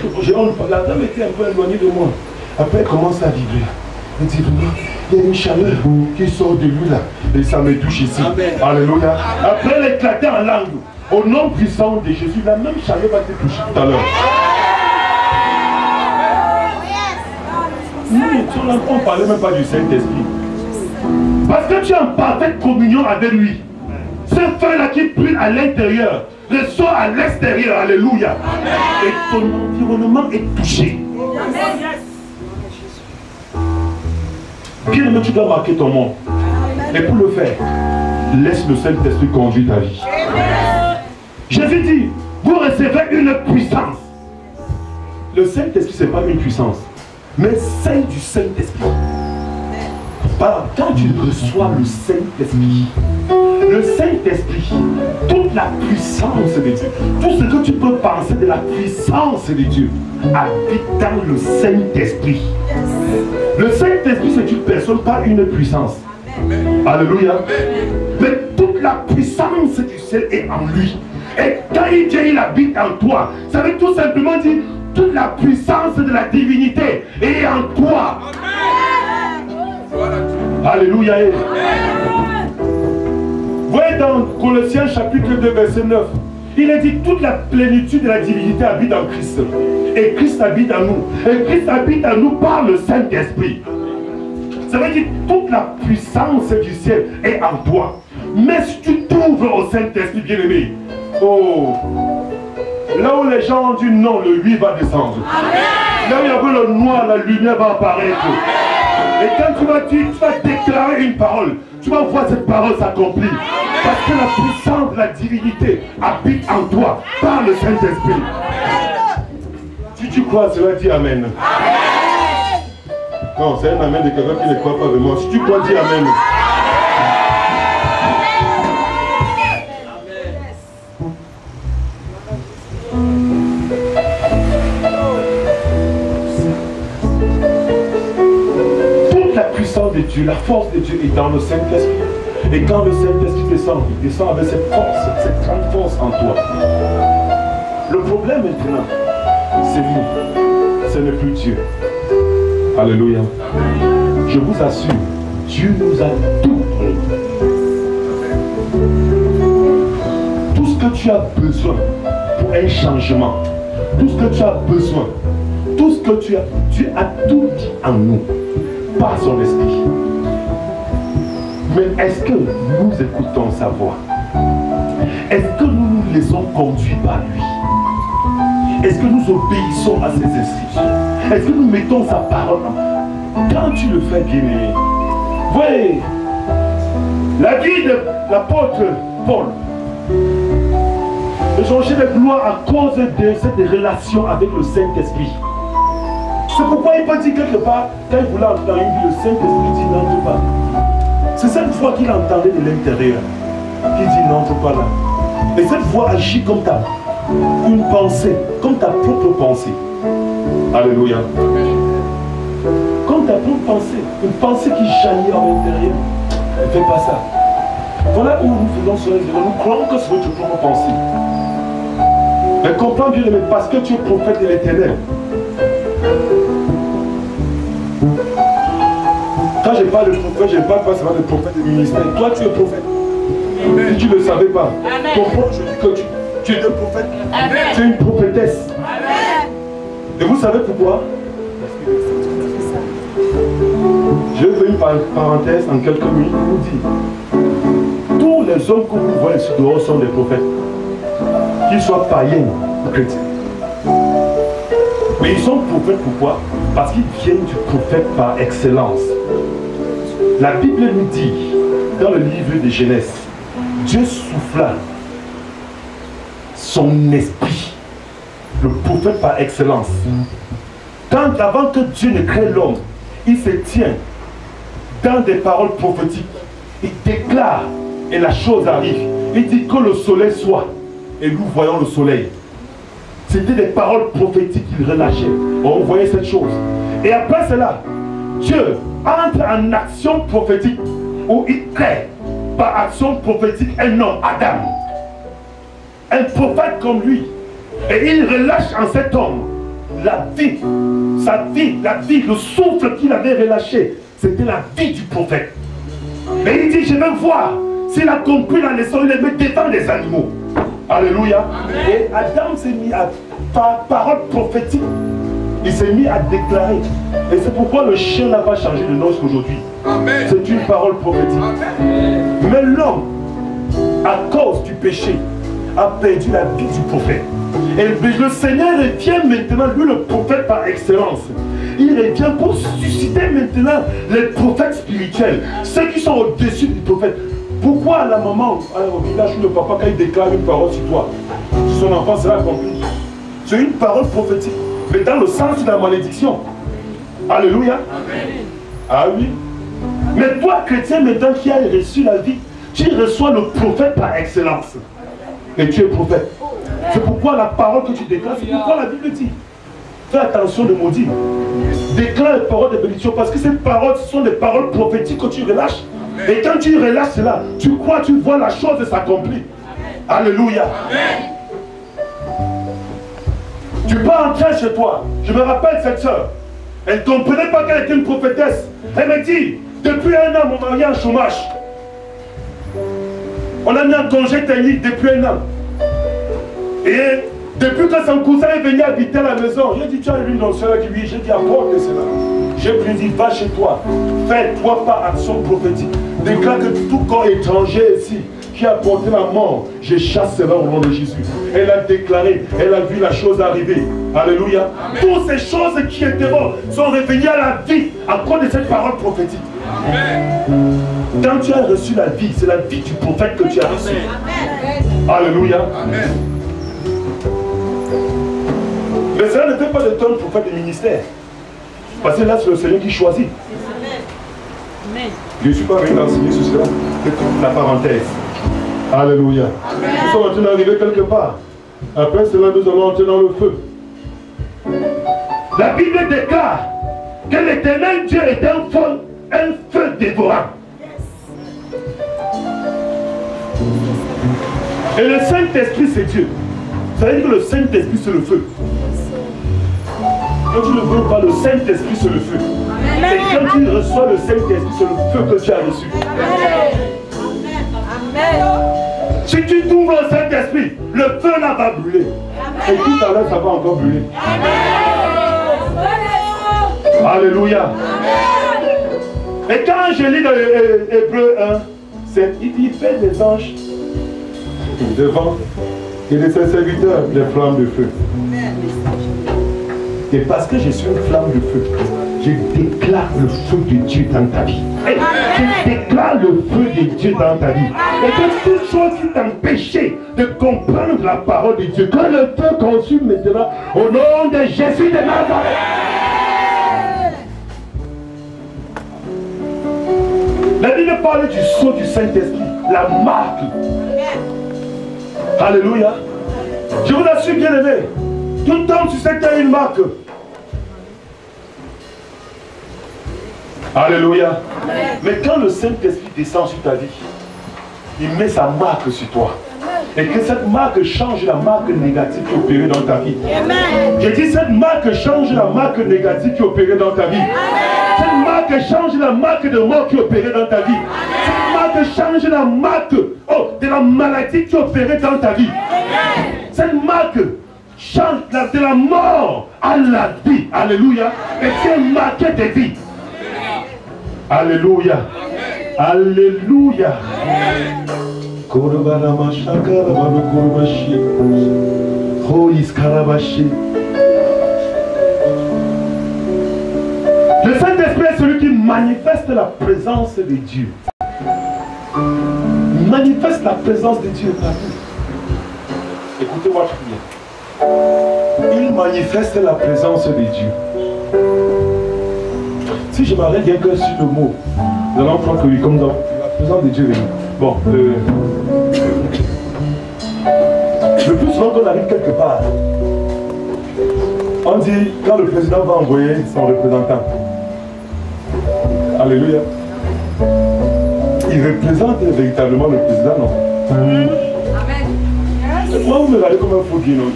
dame était un peu éloignée de moi. Après, elle commence à vibrer. Il dit vraiment, il y a une chaleur qui sort de lui là. Et ça me touche ici. Amen. Alléluia. Après elle éclatait en langue. Au nom puissant de Jésus, la même chaleur va te toucher tout à l'heure. On ne parlait même pas du Saint-Esprit. Parce que tu es en parfaite communion avec lui. Ce feu-là qui brûle à l'intérieur ressort à l'extérieur. Alléluia. Amen. Et ton environnement est touché. Bien aimé, tu dois marquer ton monde. Et pour le faire, laisse le Saint-Esprit conduire ta vie. Jésus dit, vous recevez une puissance. Le Saint-Esprit, ce n'est pas une puissance, mais celle du Saint-Esprit. Quand tu reçois le Saint-Esprit, toute la puissance de Dieu, tout ce que tu peux penser de la puissance de Dieu, habite dans le Saint-Esprit. Le Saint-Esprit, c'est une personne, pas une puissance. Alléluia. Mais toute la puissance du ciel est en lui. Et quand il vient, il habite en toi. Ça veut tout simplement dire toute la puissance de la divinité est en toi. Alléluia. Voyez dans Colossiens chapitre 2 verset 9. Il est dit toute la plénitude de la divinité habite en Christ. Et Christ habite en nous. Et Christ habite en nous par le Saint-Esprit. Ça veut dire toute la puissance du ciel est en toi. Mais si tu t'ouvres au Saint-Esprit bien-aimé, oh, là où les gens ont dit non, le 8 va descendre. Amen. Là où il y avait le noir, la lumière va apparaître. Amen. Et quand tu vas déclarer une parole, tu vas voir cette parole s'accomplir. Parce que la puissance de la divinité habite en toi par le Saint-Esprit. Si tu crois, cela dit Amen. Amen. Non, c'est un Amen de quelqu'un qui ne croit pas vraiment. Si tu crois, dis Amen. Toute la puissance de Dieu, la force de Dieu est dans le Saint-Esprit. Et quand le Saint-Esprit descend, il descend avec cette force, cette grande force en toi. Le problème maintenant, c'est nous. Ce n'est plus Dieu. Alléluia. Je vous assure, Dieu nous a tout donné. Tout ce que tu as besoin pour un changement, tout ce que tu as besoin, tout ce que tu as tout dit en nous, par son esprit. Mais est-ce que nous écoutons sa voix? Est-ce que nous nous laissons conduire par lui? Est-ce que nous obéissons à ses instructions? Est-ce que nous mettons sa parole en... Quand tu le fais, bien-aimé, voyez, la vie de l'apôtre Paul a changé de gloire à cause de cette relation avec le Saint-Esprit. C'est pourquoi il peut dire quelque part, quand il voulait entendre une vie, le Saint-Esprit dit n'entre pas. C'est cette voix qu'il entendait de l'intérieur qui dit n'entre pas là. Et cette voix agit comme une pensée, comme ta propre pensée. Alléluia. Comme ta propre pensée, une pensée qui jaillit en l'intérieur. Ne fais pas ça. Voilà où nous faisons cela. Nous croyons que c'est votre propre pensée. Mais comprends bien, mais parce que tu es prophète de l'Éternel. Quand je parle de prophète, je ne parle pas seulement de prophète de ministère. Toi, tu es prophète. Si tu ne le savais pas, comprends, je dis que tu es un prophète. Amen. Tu es une prophétesse. Amen. Et vous savez pourquoi? Je vais faire une parenthèse en quelques minutes pour vous dire. Tous les hommes que vous voyez ici dehors sont des prophètes. Qu'ils soient païens ou chrétiens. Mais ils sont prophètes pourquoi? Parce qu'ils viennent du prophète par excellence. La Bible nous dit, dans le livre de Genèse, Dieu souffla son esprit, le prophète par excellence. Avant que Dieu ne crée l'homme, il se tient dans des paroles prophétiques. Il déclare et la chose arrive. Il dit que le soleil soit et nous voyons le soleil. C'était des paroles prophétiques qu'il relâchait. On voyait cette chose. Et après cela, Dieu entre en action prophétique où il crée par action prophétique un homme, Adam. Un prophète comme lui. Et il relâche en cet homme la vie, sa vie, la vie, le souffle qu'il avait relâché c'était la vie du prophète. Mais il dit, je vais voir s'il a compris la leçon, il aimait défendre les animaux. Alléluia. Et Adam s'est mis à, par parole prophétique, il s'est mis à déclarer. Et c'est pourquoi le chien n'a pas changé de nom aujourd'hui. C'est une parole prophétique. Mais l'homme, à cause du péché, a perdu la vie du prophète. Et le Seigneur revient maintenant, lui le prophète par excellence. Il revient pour susciter maintenant les prophètes spirituels, ceux qui sont au-dessus du prophète. Pourquoi la maman, au village où le papa, quand il déclare une parole sur toi, son enfant sera accompli? C'est une parole prophétique, mais dans le sens de la malédiction. Alléluia. Amen. Ah oui. Mais toi, chrétien, maintenant qui as reçu la vie, tu reçois le prophète par excellence. Et tu es prophète. C'est pourquoi la parole que tu déclares, c'est pourquoi la Bible dit. Fais attention de maudire. Déclare les paroles de bénédiction, parce que ces paroles, ce sont des paroles prophétiques que tu relâches. Et quand tu relâches cela, tu crois, tu vois la chose s'accomplir. Alléluia. Amen. Tu pars entrer chez toi. Je me rappelle cette soeur. Elle ne comprenait pas qu'elle était une prophétesse. Elle me dit, depuis un an, mon mari est en chômage. On a mis en congé technique depuis un an. Et depuis que son cousin est venu habiter à la maison, j'ai dit, tu as une notion, elle a dit oui, j'ai dit, apporte cela. J'ai lui dit, va chez toi, fais-toi par action prophétique. Déclare que tout corps étranger ici, qui a porté la mort, je chasse cela au nom de Jésus. Elle a déclaré, elle a vu la chose arriver. Alléluia. Amen. Toutes ces choses qui étaient mortes sont revenues à la vie à cause de cette parole prophétique. Amen. Quand tu as reçu la vie, c'est la vie du prophète que tu as reçu. Amen. Alléluia. Amen. Mais cela ne fait pas de toi un prophète de ministère. Parce que là, c'est le Seigneur qui choisit. Amen. Je ne suis pas venu enseigner sur cela. C'est la parenthèse. Alléluia. Amen. Nous sommes en train d'arriver quelque part. Après cela, nous allons entrer dans le feu. La Bible déclare que l'Éternel Dieu est un feu dévorant. Et le Saint-Esprit, c'est Dieu. Ça veut dire que le Saint-Esprit, c'est le feu. Quand tu ne veux pas, le Saint-Esprit, c'est le feu. Amen. Et quand tu reçois le Saint-Esprit, c'est le feu que tu as reçu. Amen. Amen. Si tu t'ouvres au Saint-Esprit, le feu là va brûler. Amen. Et tout à l'heure, ça va encore brûler. Amen. Alléluia. Amen. Et quand je lis dans Hébreu 1, il fait des anges devant et de ses serviteurs des flammes de feu. Et parce que je suis une flamme de feu, je déclare le feu de Dieu dans ta vie. Je déclare le feu de Dieu dans ta vie. Et que toute chose qui t'empêchait de comprendre la parole de Dieu, que le feu consume maintenant au nom de Jésus de Nazareth. La Bible parle du sceau du Saint-Esprit, la marque. Alléluia. Je vous assure, bien aimé, tout le temps tu sais que tu as une marque. Alléluia. Amen. Mais quand le Saint-Esprit descend sur ta vie, il met sa marque sur toi. Et que cette marque change la marque négative qui est opérée dans ta vie. Amen. J'ai dit cette marque change la marque négative qui est opérée dans ta vie. Amen. Cette marque change la marque de mort qui est opérée dans ta vie. Amen. Cette marque change la marque de la maladie qui est opérée dans ta vie. Amen. Cette marque change de la mort à la vie. Alléluia. Et tu es marqué de vie. Alléluia. Alléluia. Le Saint-Esprit est celui qui manifeste la présence de Dieu. Il manifeste la présence de Dieu partout. Écoutez-moi bien. Il manifeste la présence de Dieu. Si je m'arrête bien que sur le mot, nous allons prendre que oui, comme dans la présence de Dieu. Bon, le plus souvent qu'on arrive quelque part, on dit quand le président va envoyer son représentant. Alléluia. Il représente véritablement le président, non? Amen. Moi, vous me regardez comme un faux guide, non? Vous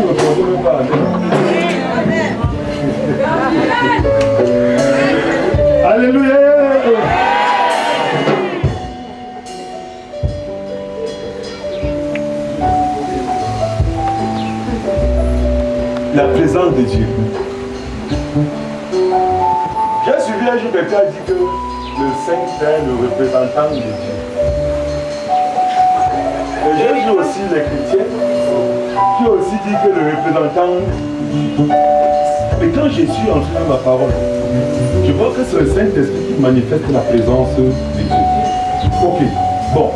ne me regardez même pas. Amen. Alléluia. La présence de Dieu. J'ai suivi un jour quelqu'un a dit que le Saint est le représentant de Dieu. Et j'ai vu aussi les chrétiens qui ont aussi dit que le représentant. Mais quand je suis entré dans ma parole, je vois que c'est le Saint-Esprit qui manifeste la présence de Dieu. Ok, bon,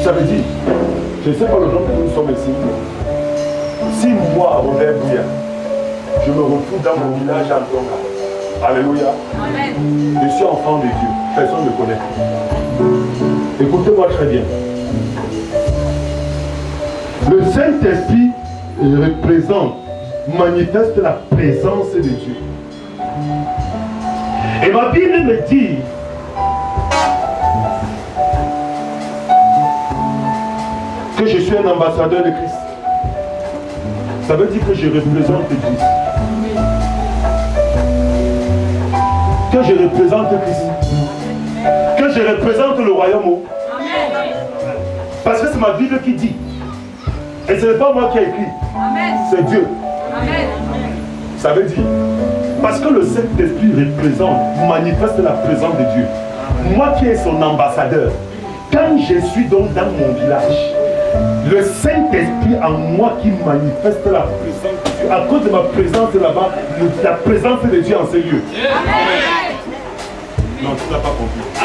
ça veut dire, je ne sais pas le jour que nous sommes ici. Si moi, Robert Bouya, je me retrouve dans mon village en Tonga. Alléluia. Amen. Je suis enfant de Dieu. Personne ne me connaît. Écoutez-moi très bien. Le Saint-Esprit représente, manifeste la présence de Dieu. Et ma Bible me dit que je suis un ambassadeur de Christ. Ça veut dire que je représente Christ. Que je représente Christ. Que je représente le royaume. Parce que c'est ma Bible qui dit. Et ce n'est pas moi qui ai écrit. C'est Dieu. Ça veut dire. Parce que le Saint-Esprit représente, manifeste la présence de Dieu. Moi qui est son ambassadeur. Quand je suis donc dans mon village, le Saint-Esprit en moi qui manifeste la présence de Dieu. À cause de ma présence là-bas, la présence de Dieu en ces lieux. Amen. Non, tu n'as pas compris. Si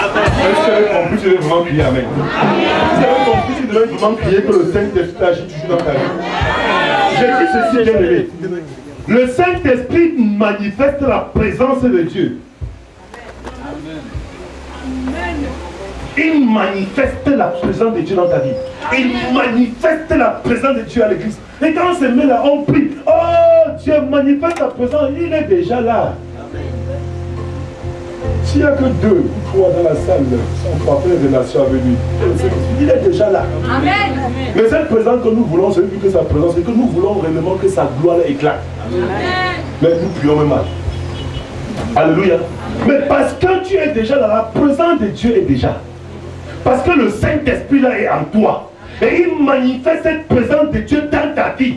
tu avais compris, tu devais vraiment crier Amen. Si tu avais compris, tu devais vraiment crier que le Saint-Esprit agit toujours dans ta vie. J'ai dit ceci, bien aimé. Le Saint-Esprit manifeste la présence de Dieu. Il manifeste la présence de Dieu dans ta vie. Il manifeste la présence de Dieu à l'église. Et quand on se met là, on prie. Oh, Dieu manifeste la présence. Il est déjà là. S'il n'y a que 2 ou 3 dans la salle, on peut faire une relation avec lui. Il est déjà là. Amen. Mais cette présence que nous voulons, c'est plus que sa présence, c'est que nous voulons réellement que sa gloire éclate. Amen. Mais nous prions même mal. Alléluia. Mais parce que tu es déjà là, la présence de Dieu est déjà. Parce que le Saint-Esprit là est en toi. Et il manifeste cette présence de Dieu dans ta vie.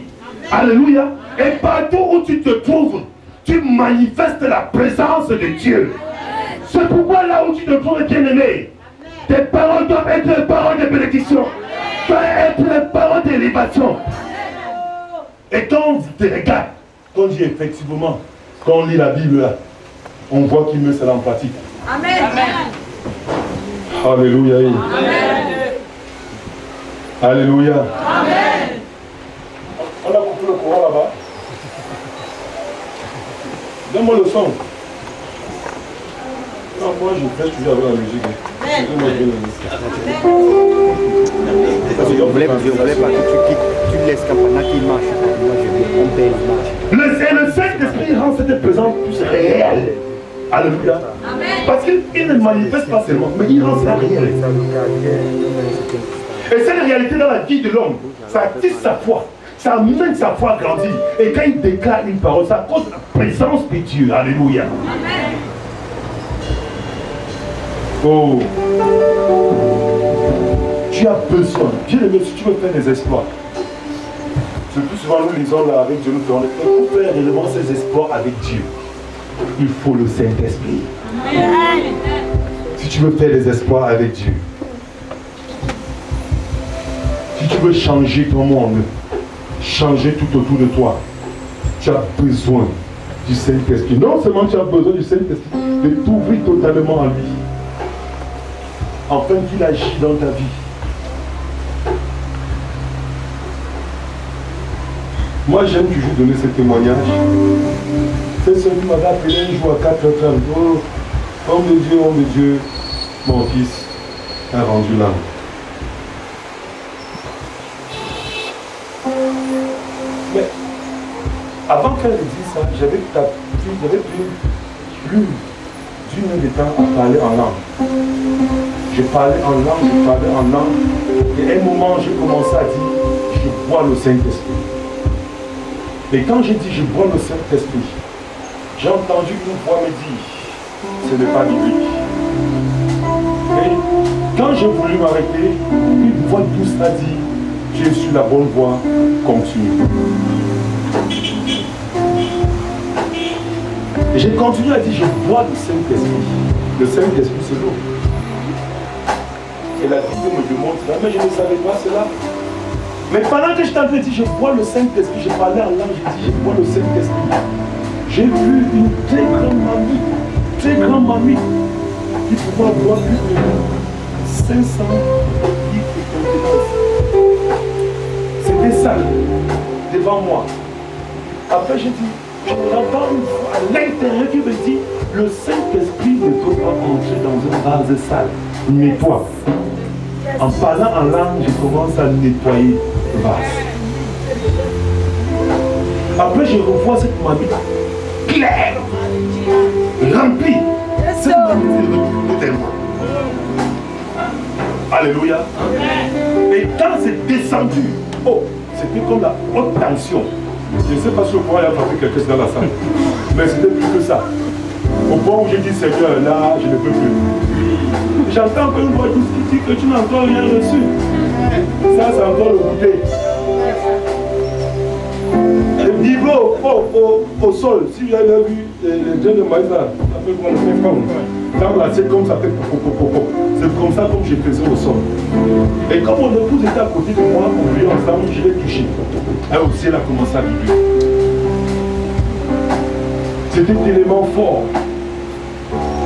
Alléluia. Et partout où tu te trouves, tu manifestes la présence de Dieu. C'est pourquoi là où tu te trouves, bien-aimé, tes paroles doivent être des paroles de bénédiction. Doivent être des paroles d'élévation. Et quand on te regarde, quand on dit effectivement, quand on lit la Bible là, on voit qu'il met cela en pratique. Amen. Alléluia. Amen. Alléluia. Amen. On a coupé le courant là-bas. Donne-moi le son. Non, moi je fais toujours avec la musique. On voulait pas que tu laisses pendant qu'il marche. Moi je vais pomper, il marche. Le Saint-Esprit rend cette présence plus réelle. Alléluia. Amen. Parce qu'il ne manifeste pas seulement, mais il rend ça réel. Et cette réalité dans la vie de l'homme, ça attise sa foi. Ça amène sa foi à grandir. Et quand il déclare une parole, ça cause la présence de Dieu. Alléluia. Amen. Oh. Tu as besoin. Bien aimé, si tu veux faire des exploits. C'est plus souvent nous lisons là avec Dieu, nous faisons. Mais pour faire réellement ces exploits avec Dieu, il faut le Saint-Esprit. Si tu veux faire des exploits avec Dieu, si tu veux changer ton monde, changer tout autour de toi, tu as besoin du Saint-Esprit. Non seulement tu as besoin du Saint-Esprit, de t'ouvrir totalement à lui, afin qu'il agisse dans ta vie. Moi j'aime toujours donner ce témoignage. C'est celui qui m'avait appelé un jour à 4h30. Oh, homme de Dieu, mon fils a rendu l'âme. Mais avant qu'elle dise ça, j'avais plus d'une heure de temps à parler en langue. Je parlais en langue. Et à un moment, j'ai commencé à dire, je bois le Saint-Esprit. Et quand j'ai dit, je bois le Saint-Esprit, j'ai entendu une voix me dire, ce n'est pas biblique. Quand j'ai voulu m'arrêter, une voix douce a dit, tu es sur la bonne voie, continue. Et j'ai continué à dire, je vois le Saint-Esprit. Le Saint-Esprit, c'est l'eau. Et la Bible me demande cela, mais je ne savais pas cela. Mais pendant que je t'en ai dit, je vois le Saint-Esprit, j'ai parlé en langue, j'ai dit, je vois le Saint-Esprit. J'ai vu une très grande mamie, qui pouvait avoir plus de 500 livres de contenance. C'était ça, devant moi. Après, j'ai dit, je l'entends une fois à l'intérieur qui me dit, le Saint-Esprit ne peut pas entrer dans une vase sale. Nettoie. En parlant en langue, je commence à nettoyer le vase. Après, je revois cette mamie claire, remplie. Cette mamie est tellement. Alléluia. Et quand c'est descendu, oh, c'était comme la haute tension. Je ne sais pas si je pourrais y avoir quelque chose dans la salle. Mais c'était plus que ça. Au point où j'ai dit, Seigneur, là, je ne peux plus. J'entends une voix douce qui dit que tu n'as encore rien reçu. Ça, c'est encore le goûter. Le niveau au sol, si vous avez vu les grains de maïs là, ça fait comme une forme. Quand là, c'est comme ça fait popo. C'est comme ça comme je faisais au sol. Et comme mon épouse était à côté de moi, on priait ensemble, je l'ai touché. Elle aussi, elle a commencé à vibrer. C'était tellement fort.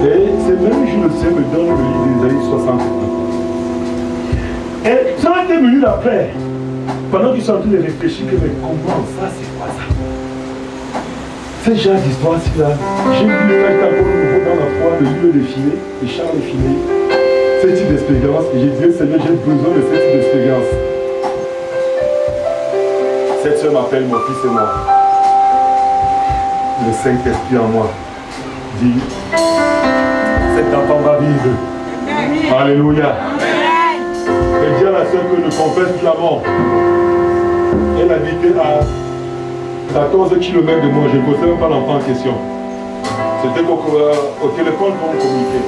Et c'est même, je le sais, me donne le livre d'Ésaïe 60. Et 30 minutes après, pendant qu'ils sont en train de réfléchir, mais comment ça, c'est quoi ça? Ce genre d'histoire-ci là, j'ai vu le temps encore nouveau dans la foi, le lieu de filer, le char de filer, ce type d'expérience. Et j'ai dit, Seigneur, j'ai besoin de ce type d'expérience. Cette soeur m'appelle mon fils et moi. Le Saint-Esprit en moi dit, cet enfant va vivre. Alléluia. Et dis à la soeur que ne confesse plus la mort. Elle habitait à 14 km de moi, je ne connaissais même pas l'enfant en question. C'était au téléphone pour communiquer.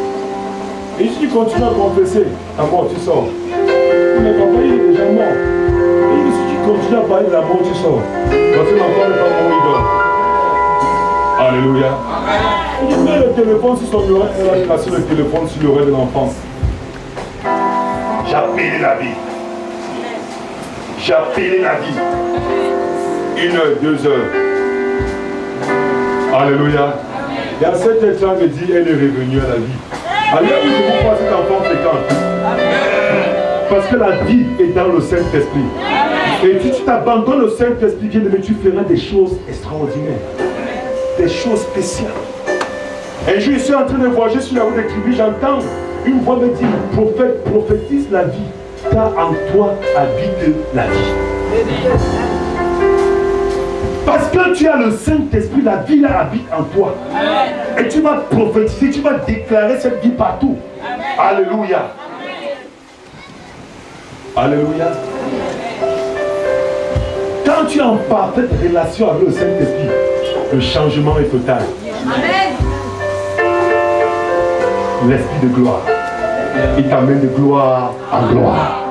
Et si tu continues à confesser, à mort tu sors. Mais papa il est déjà mort. Et si tu continues à parler de la mort, tu sors. Parce que l'enfant n'est pas mort, il dort. Alléluia. Il met le téléphone sur son oreille, elle a placé le téléphone sur l'oreille de l'enfant. J'ai appelé la vie. J'ai appelé la vie. 1 heure, 2 heures. Alléluia. Et à 7h30, elle me dit, elle est revenue à la vie. Alors où je vous vois cet enfant fréquent. Parce que la vie est dans le Saint-Esprit. Et si tu t'abandonnes au Saint-Esprit, bien-aimé, tu feras des choses extraordinaires. Des choses spéciales. Un jour, je suis en train de voyager sur la route de Kribi, j'entends une voix me dire, prophète, prophétise la vie, car en toi habite la vie. Parce que tu as le Saint-Esprit, la vie là habite en toi. Et tu vas prophétiser, tu vas déclarer cette vie partout. Alléluia. Alléluia. Quand tu es en parfaite relation avec le Saint-Esprit, le changement est total. Amen. L'esprit de gloire, il t'amène de gloire en gloire.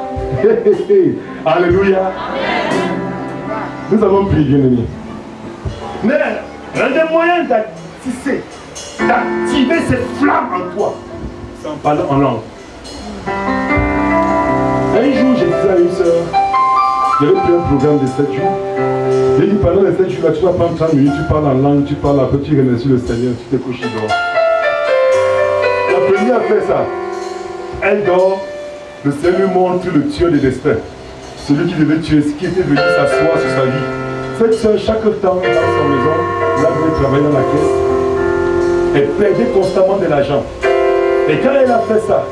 Alléluia. Nous avons prié, bien-aimés. Mais l'un des moyens d'activer cette flamme en toi, c'est en parlant en langue. Un jour, j'ai dit à une soeur, j'avais pris un programme de 7 jours. J'ai dit, pendant les 7 jours, là, tu vas prendre 30 minutes, tu parles en langue, tu parles après, tu remercies le Seigneur, tu te couches, tu dors. La première a fait ça. Elle dort, le Seigneur montre le tueur des destins. Celui qui devait tuer, ce qui était venu s'asseoir sur sa vie. Cette soeur, chaque temps dans sa maison, là où elle travaillait dans la caisse, elle perdait constamment de l'argent. Et quand elle a fait ça,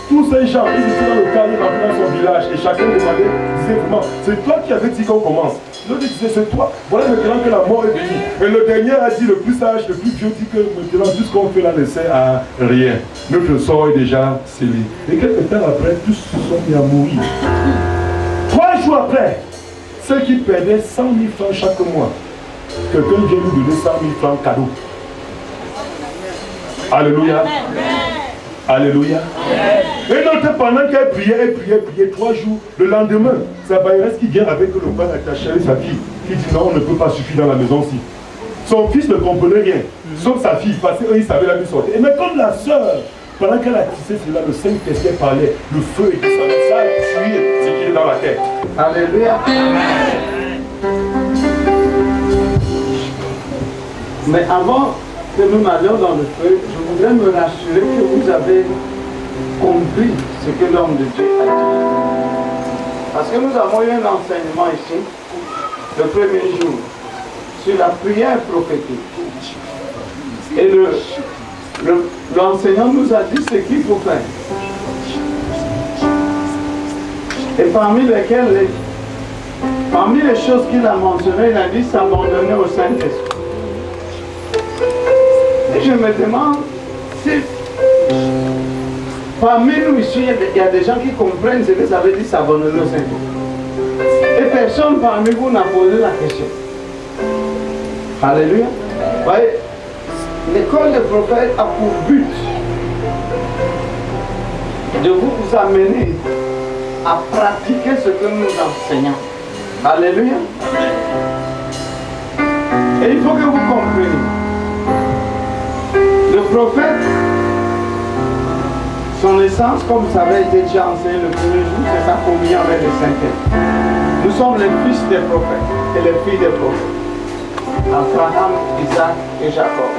tous ces gens, ils étaient dans le carré rentrés dans son village et chacun demandait, disait vraiment, c'est toi qui avais dit qu'on commence. L'autre disait, c'est toi. Voilà maintenant que la mort est venue. Et le dernier a dit, le plus sage, le plus vieux dit que maintenant tout ce qu'on fait là ne sert à rien. Notre sort est déjà scellé. Et quelques temps après, tous se sont mis à mourir. 3 jours après, ceux qui perdaient 100 000 francs chaque mois, quelqu'un vient lui donner 100 000 francs cadeau. Alléluia. Alléluia. Et donc pendant qu'elle priait, 3 jours, le lendemain, sa bailleresse qui vient avec le pain attaché avec sa fille, qui dit non, on ne peut pas suffire dans la maison-ci. Son fils ne comprenait rien, sauf sa fille, parce qu'eux, ils savaient la lui sortir. Et mais comme la sœur, pendant qu'elle a tissé cela, le Saint-Esprit parlait, le feu et tout ça a tué ce qui est dans la tête. Alléluia. Mais avant que nous n'allions dans le feu, je voudrais me rassurer que vous avez compris ce que l'homme de Dieu a dit. Parce que nous avons eu un enseignement ici, le premier jour, sur la prière prophétique. Et l'enseignant nous a dit ce qu'il faut faire. Et parmi les choses qu'il a mentionnées, il a dit s'abandonner au Saint-Esprit. Et je me demande si parmi nous ici, il y a des gens qui comprennent ce que ça veut dire s'abandonner au Saint-Esprit. Et personne parmi vous n'a posé la question. Alléluia. Vous voyez, l'école des prophètes a pour but de vous amener à pratiquer ce que nous enseignons. Alléluia. Et il faut que vous compreniez. Le prophète, son essence, comme ça avait été déjà enseigné le premier jour, c'est sa communion avec le Saint-Esprit. Nous sommes les fils des prophètes et les filles des prophètes. Abraham, Isaac et Jacob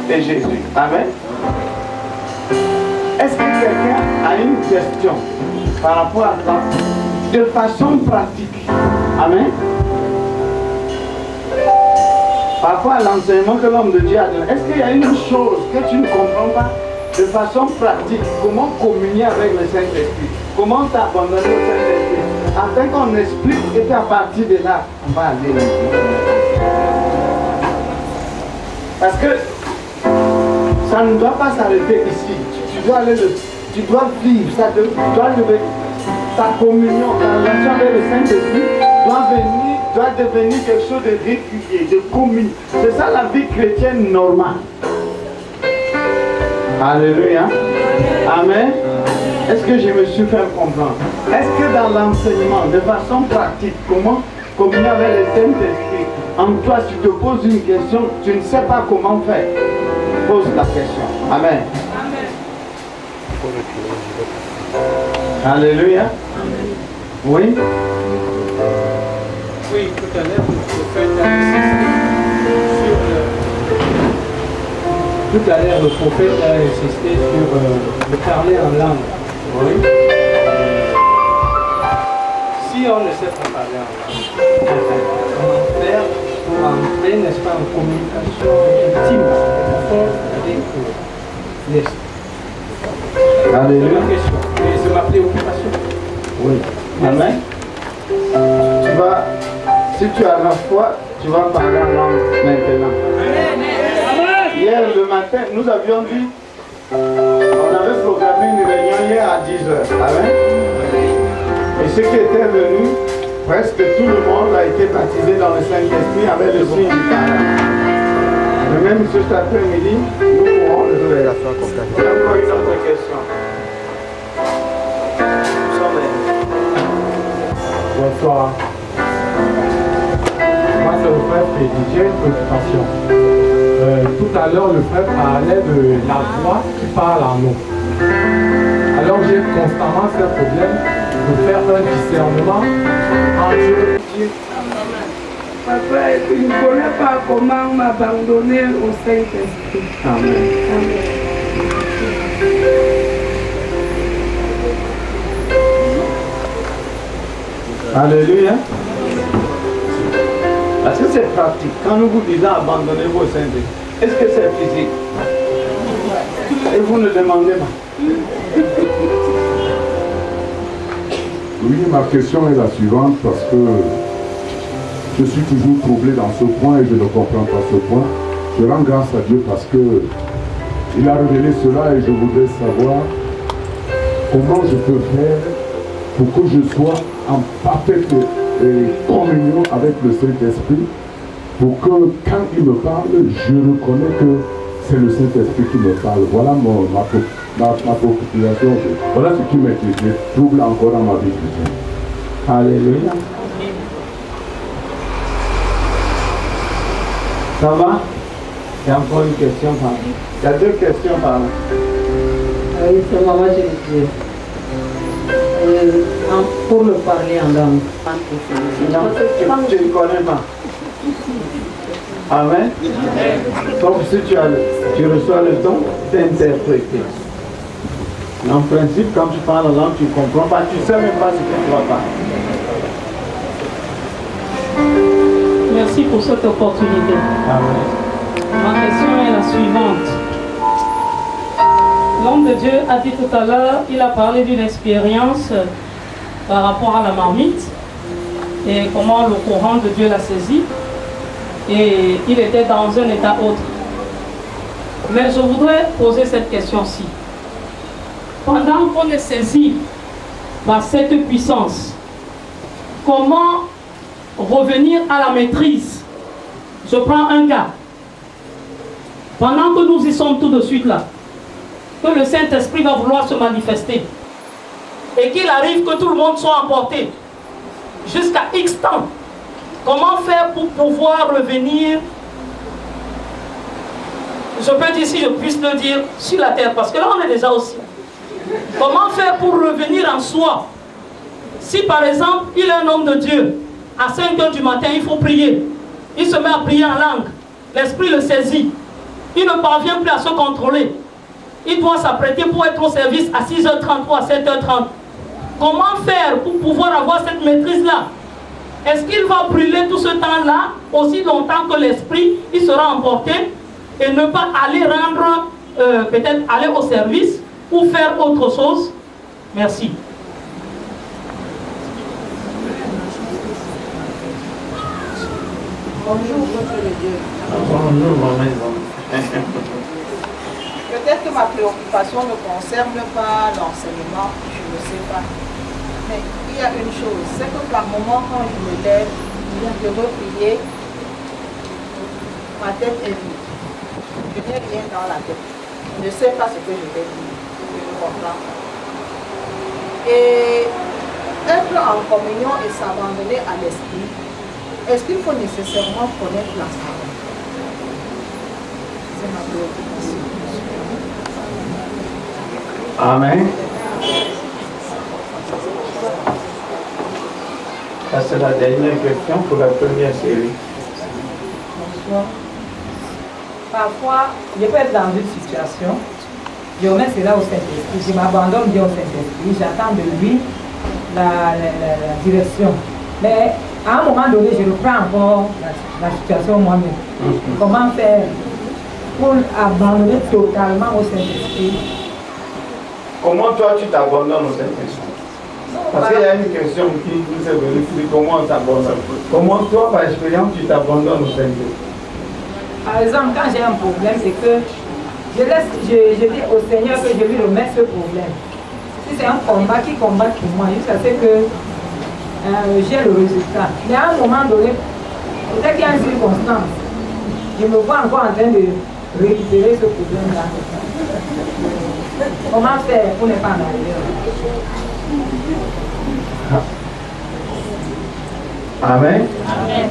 et Jésus. Amen. Est-ce que quelqu'un a une question par rapport à ça de façon pratique? Amen. Par rapport à l'enseignement que l'homme de Dieu a donné, est-ce qu'il y a une chose que tu ne comprends pas de façon pratique? Comment communier avec le Saint-Esprit? Comment t'abandonner au Saint-Esprit? Afin qu'on explique et qu'à partir de là, on va aller maintenant. Parce que ça ne doit pas s'arrêter ici. Tu dois vivre, ta communion, ta relation avec le Saint-Esprit doit devenir quelque chose de régulier, de commun. C'est ça la vie chrétienne normale. Alléluia. Amen. Est-ce que je me suis fait comprendre? Est-ce que dans l'enseignement, de façon pratique, comment communier avec le Saint-Esprit, en toi, si tu te poses une question, tu ne sais pas comment faire, pose la question. Amen. Alléluia. Oui. Oui, tout à l'heure, le prophète a insisté sur tout à l'heure, le prophète a insisté sur le parler en langue. Oui. Si on ne sait pas parler en langue, comment faire pour entrer, n'est-ce pas, en communication intime, avec l'Esprit? Alléluia. C'est ma question. Et c'est ma préoccupation. Oui. Amen. Si tu as la foi, tu vas parler en langue maintenant. Hier le matin, nous avions dit, on avait programmé une réunion hier à 10h. Amen. Et ceux qui étaient venus, presque tout le monde a été baptisé dans le Saint-Esprit avec le signe du parrain. Et même cet après-midi, nous pourrons le faire. Il y a encore une autre question. Bonsoir. Moi, c'est le frère Frédéric, j'ai une préoccupation. Tout à l'heure, le frère parlait de la voix qui parle en nous. Alors, j'ai constamment ce problème de faire un discernement entre Dieu. Papa, je ne connais pas comment m'abandonner au Saint-Esprit. Amen. Alléluia. Est-ce que c'est pratique? Quand nous vous disons abandonnez-vous au Saint-Esprit, est-ce que c'est physique? Et vous ne demandez pas. Oui, ma question est la suivante parce que je suis toujours troublé dans ce point et je ne comprends pas ce point. Je rends grâce à Dieu parce que il a révélé cela et je voudrais savoir comment je peux faire pour que je sois en parfaite communion avec le Saint-Esprit, pour que quand il me parle, je reconnais que c'est le Saint-Esprit qui me parle. Voilà ma population. Voilà ce qui me trouble encore dans ma vie chrétienne. Alléluia. Ça va? Il y a encore une question par là. Il y a deux questions par là. Oui, c'est maman, je disais. Pour le parler en langue. Non, tu ne connais pas. Amen. Sauf si tu reçois le don d'interpréter. En principe, quand tu parles en langue, tu ne comprends pas, tu ne sais même pas ce que tu vas parler. Merci pour cette opportunité. Amen. Ma question est la suivante. L'homme de Dieu a dit tout à l'heure, il a parlé d'une expérience par rapport à la marmite et comment le courant de Dieu l'a saisi. Et il était dans un état autre. Mais je voudrais poser cette question-ci. Pendant qu'on est saisi par cette puissance, comment revenir à la maîtrise? Je prends un cas. Pendant que nous y sommes tout de suite là, que le Saint-Esprit va vouloir se manifester et qu'il arrive que tout le monde soit emporté jusqu'à X temps, comment faire pour pouvoir revenir, je peux dire, si je puisse le dire, sur la terre, parce que là on est déjà aussi. Comment faire pour revenir en soi? Si par exemple il est un homme de Dieu, à 5 h du matin il faut prier, il se met à prier en langue, l'esprit le saisit, il ne parvient plus à se contrôler, il doit s'apprêter pour être au service à 6 h 30 ou à 7 h 30. Comment faire pour pouvoir avoir cette maîtrise-là? Est-ce qu'il va brûler tout ce temps-là aussi longtemps que l'esprit il sera emporté et ne pas aller rendre, peut-être aller au service ou faire autre chose? Merci. Bonjour, votre Dieu. Bonjour, maman. Peut-être que ma préoccupation ne concerne pas l'enseignement, je ne sais pas. Mais il y a une chose, c'est que par moment, quand je me lève, je veux prier, ma tête est vide. Je n'ai rien dans la tête. Je ne sais pas ce que je vais dire. Je ne comprends pas. Et être en communion et s'abandonner à l'esprit, est-ce qu'il faut nécessairement connaître la parole? C'est ma préoccupation. Amen. Ça, c'est la dernière question pour la première série. Bonsoir. Parfois, je peux être dans une situation, je remets cela au Saint-Esprit, je m'abandonne bien au Saint-Esprit, j'attends de lui la direction. Mais à un moment donné, je reprends encore la situation moi-même. Comment faire pour abandonner totalement au Saint-Esprit? Comment toi tu t'abandonnes au Saint-Esprit? Parce qu'il y a une question qui nous est venue, comment on s'abandonne. Comment toi, par expérience, tu t'abandonnes au Saint-Esprit? Par exemple, quand j'ai un problème, c'est que je dis au Seigneur que je lui remets ce problème. Si c'est un combat qui combat pour moi, jusqu'à ce que j'ai le résultat. Mais à un moment donné, peut-être qu'il y a une circonstance, je me vois encore en train de récupérer ce problème-là. Comment faire pour ne pas en arriver? Amen. Amen.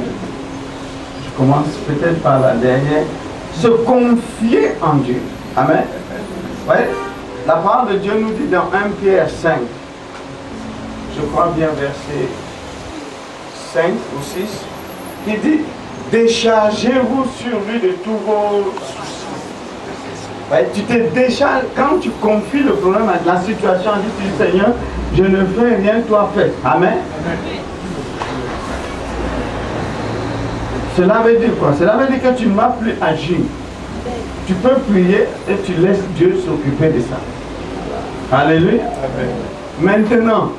Je commence peut-être par la dernière. Se confier en Dieu. Amen. Ouais. La parole de Dieu nous dit dans 1 Pierre 5, je crois bien verset 5 ou 6, il dit, déchargez-vous sur lui de tous vos soucis. Ouais, tu te décharges, quand tu confies le problème à la situation, tu dis, Seigneur, je ne fais rien, toi fais. Amen. Amen. Cela veut dire quoi? Cela veut dire que tu ne vas plus agir. Tu peux prier et tu laisses Dieu s'occuper de ça. Alléluia. Amen. Maintenant,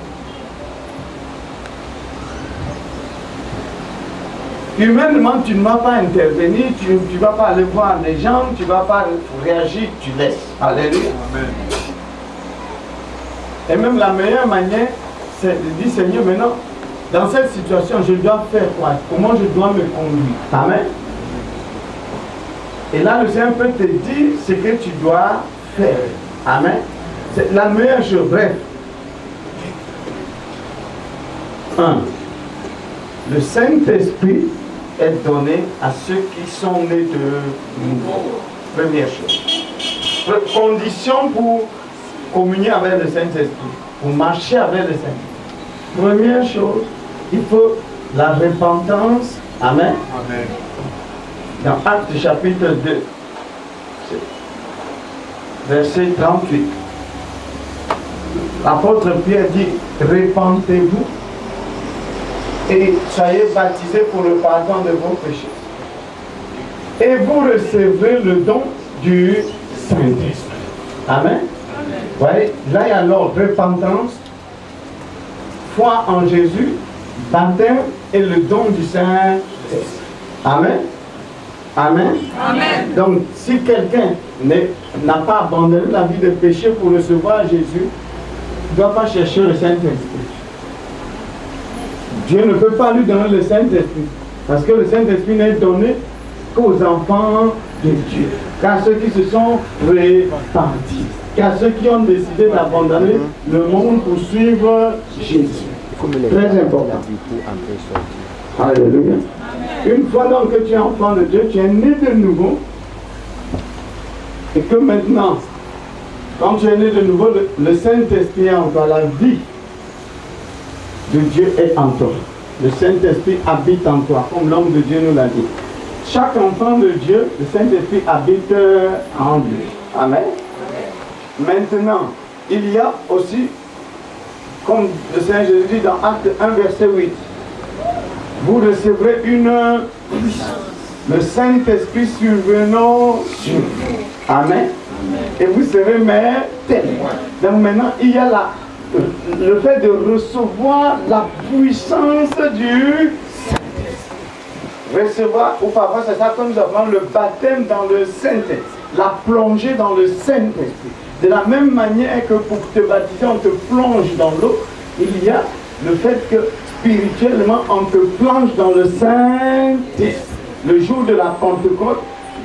humainement, tu ne vas pas intervenir, tu ne vas pas aller voir les gens, tu ne vas pas réagir, tu laisses. Alléluia. Amen. Et même la meilleure manière, c'est de dire, Seigneur, maintenant, dans cette situation, je dois faire quoi? Comment je dois me conduire? Amen. Et là, le Seigneur peut te dire ce que tu dois faire. Amen. C'est la meilleure chose. Bref. 1. Le Saint-Esprit est donné à ceux qui sont nés de nouveau. Première chose. Condition pour communier avec le Saint-Esprit, pour marcher avec le Saint-Esprit. Première chose, il faut la repentance. Amen. Amen. Dans Actes chapitre 2, verset 38. L'apôtre Pierre dit, repentez-vous et soyez baptisés pour le pardon de vos péchés. Et vous recevrez le don du Saint-Esprit. Amen. Vous voyez, là il y a alors repentance, foi en Jésus, baptême et le don du Saint-Esprit. Amen. Amen. Amen. Donc, si quelqu'un n'a pas abandonné la vie de péché pour recevoir Jésus, il ne doit pas chercher le Saint-Esprit. Dieu ne peut pas lui donner le Saint-Esprit. Parce que le Saint-Esprit n'est donné qu'aux enfants de Dieu. Qu'à ceux qui se sont repentis. Qu'à ceux qui ont décidé d'abandonner le monde pour suivre Jésus. Très important. Alléluia. Une fois donc que tu es enfant de Dieu, tu es né de nouveau. Et que maintenant, quand tu es né de nouveau, le Saint-Esprit est en toi, la vie de Dieu est en toi. Le Saint-Esprit habite en toi, comme l'homme de Dieu nous l'a dit. Chaque enfant de Dieu, le Saint-Esprit habite en lui. Amen. Maintenant, il y a aussi, comme le Seigneur Jésus dit dans Acte 1, verset 8, vous recevrez une puissance. Le Saint-Esprit survenant sur vous. Amen. Et vous serez mes témoins. Donc maintenant, il y a le fait de recevoir la puissance du Saint-Esprit. Recevoir, ou parfois c'est ça comme nous appelons le baptême dans le Saint-Esprit. La plongée dans le Saint-Esprit. De la même manière que pour te baptiser, on te plonge dans l'eau, il y a le fait que spirituellement, on te plonge dans le Saint-Esprit. Le jour de la Pentecôte,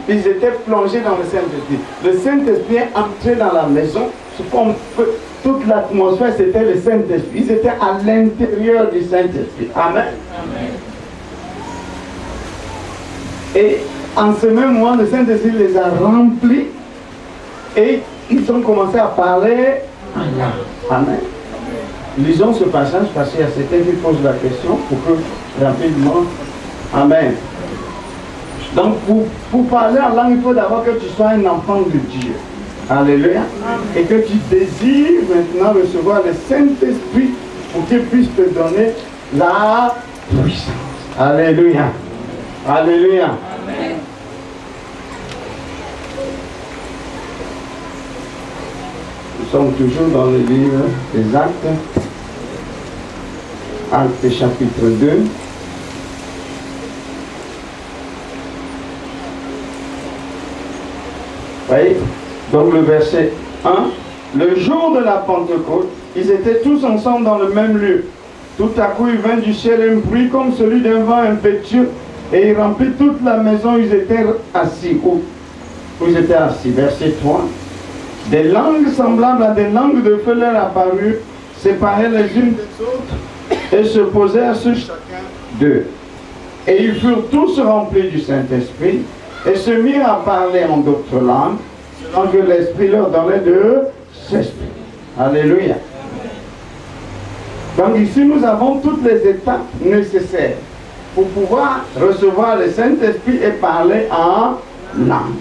ils étaient plongés dans le Saint-Esprit. Le Saint-Esprit est entré dans la maison, toute l'atmosphère c'était le Saint-Esprit. Ils étaient à l'intérieur du Saint-Esprit. Amen. Amen. Et en ce même moment, le Saint-Esprit les a remplis et ils ont commencé à parler en langue. Amen. Lisons ce passage parce qu'il y a certains qui posent la question pour que rapidement. Amen. Donc pour parler en langue, il faut d'abord que tu sois un enfant de Dieu. Alléluia. Et que tu désires maintenant recevoir le Saint-Esprit pour qu'il puisse te donner la puissance. Alléluia. Alléluia. Amen. Nous sommes toujours dans le livre des Actes. Actes chapitre 2. Oui. Donc le verset 1. Le jour de la Pentecôte, ils étaient tous ensemble dans le même lieu. Tout à coup, il vint du ciel un bruit comme celui d'un vent impétueux et il remplit toute la maison où ils étaient assis. Où ils étaient assis. Verset 3. Des langues semblables à des langues de feu leur apparurent, séparées les unes des autres, et se posèrent sur chacun d'eux. Et ils furent tous remplis du Saint-Esprit, et se mirent à parler en d'autres langues, selon que l'Esprit leur donnait de s'exprimer. Alléluia. Donc ici, nous avons toutes les étapes nécessaires pour pouvoir recevoir le Saint-Esprit et parler en langue.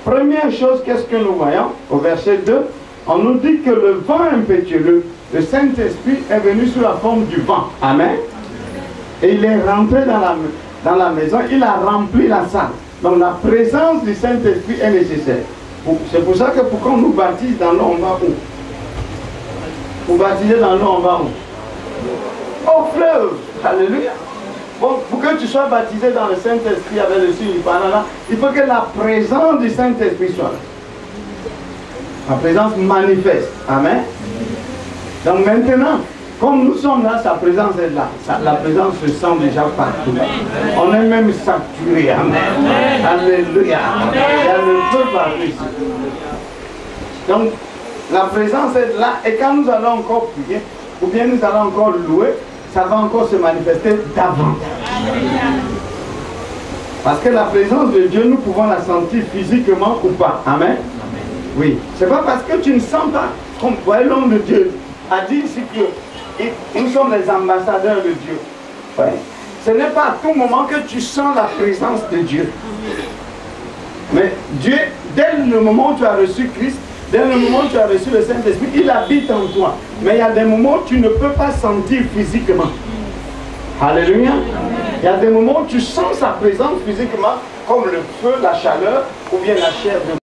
Première chose, qu'est-ce que nous voyons? Au verset 2, on nous dit que le vent impétueux, le Saint-Esprit est venu sous la forme du vent. Amen. Et il est rentré dans la maison, il a rempli la salle. Donc la présence du Saint-Esprit est nécessaire. C'est pour ça que pour qu'on nous baptise dans l'eau, on va où? Pour baptiser dans l'eau, on va où? Au fleuve. Alléluia. Bon, pour que tu sois baptisé dans le Saint-Esprit avec le signe du Panama, il faut que la présence du Saint-Esprit soit là. La présence manifeste. Amen. Donc maintenant, comme nous sommes là, sa présence est là. La présence se sent déjà partout. On est même saturé. Amen. Alléluia. Il y a le feu partout ici. Donc, La présence est là et quand nous allons encore prier, ou bien nous allons encore louer, ça va encore se manifester davantage. Parce que la présence de Dieu, nous pouvons la sentir physiquement ou pas. Amen. Oui. C'est pas parce que tu ne sens pas, comme l'homme de Dieu a dit ici que nous sommes les ambassadeurs de Dieu. Ouais. Ce n'est pas à tout moment que tu sens la présence de Dieu. Mais Dieu, dès le moment où tu as reçu Christ, dès le moment où tu as reçu le Saint-Esprit, il habite en toi. Mais il y a des moments où tu ne peux pas sentir physiquement. Alléluia. Il y a des moments où tu sens sa présence physiquement, comme le feu, la chaleur ou bien la chair de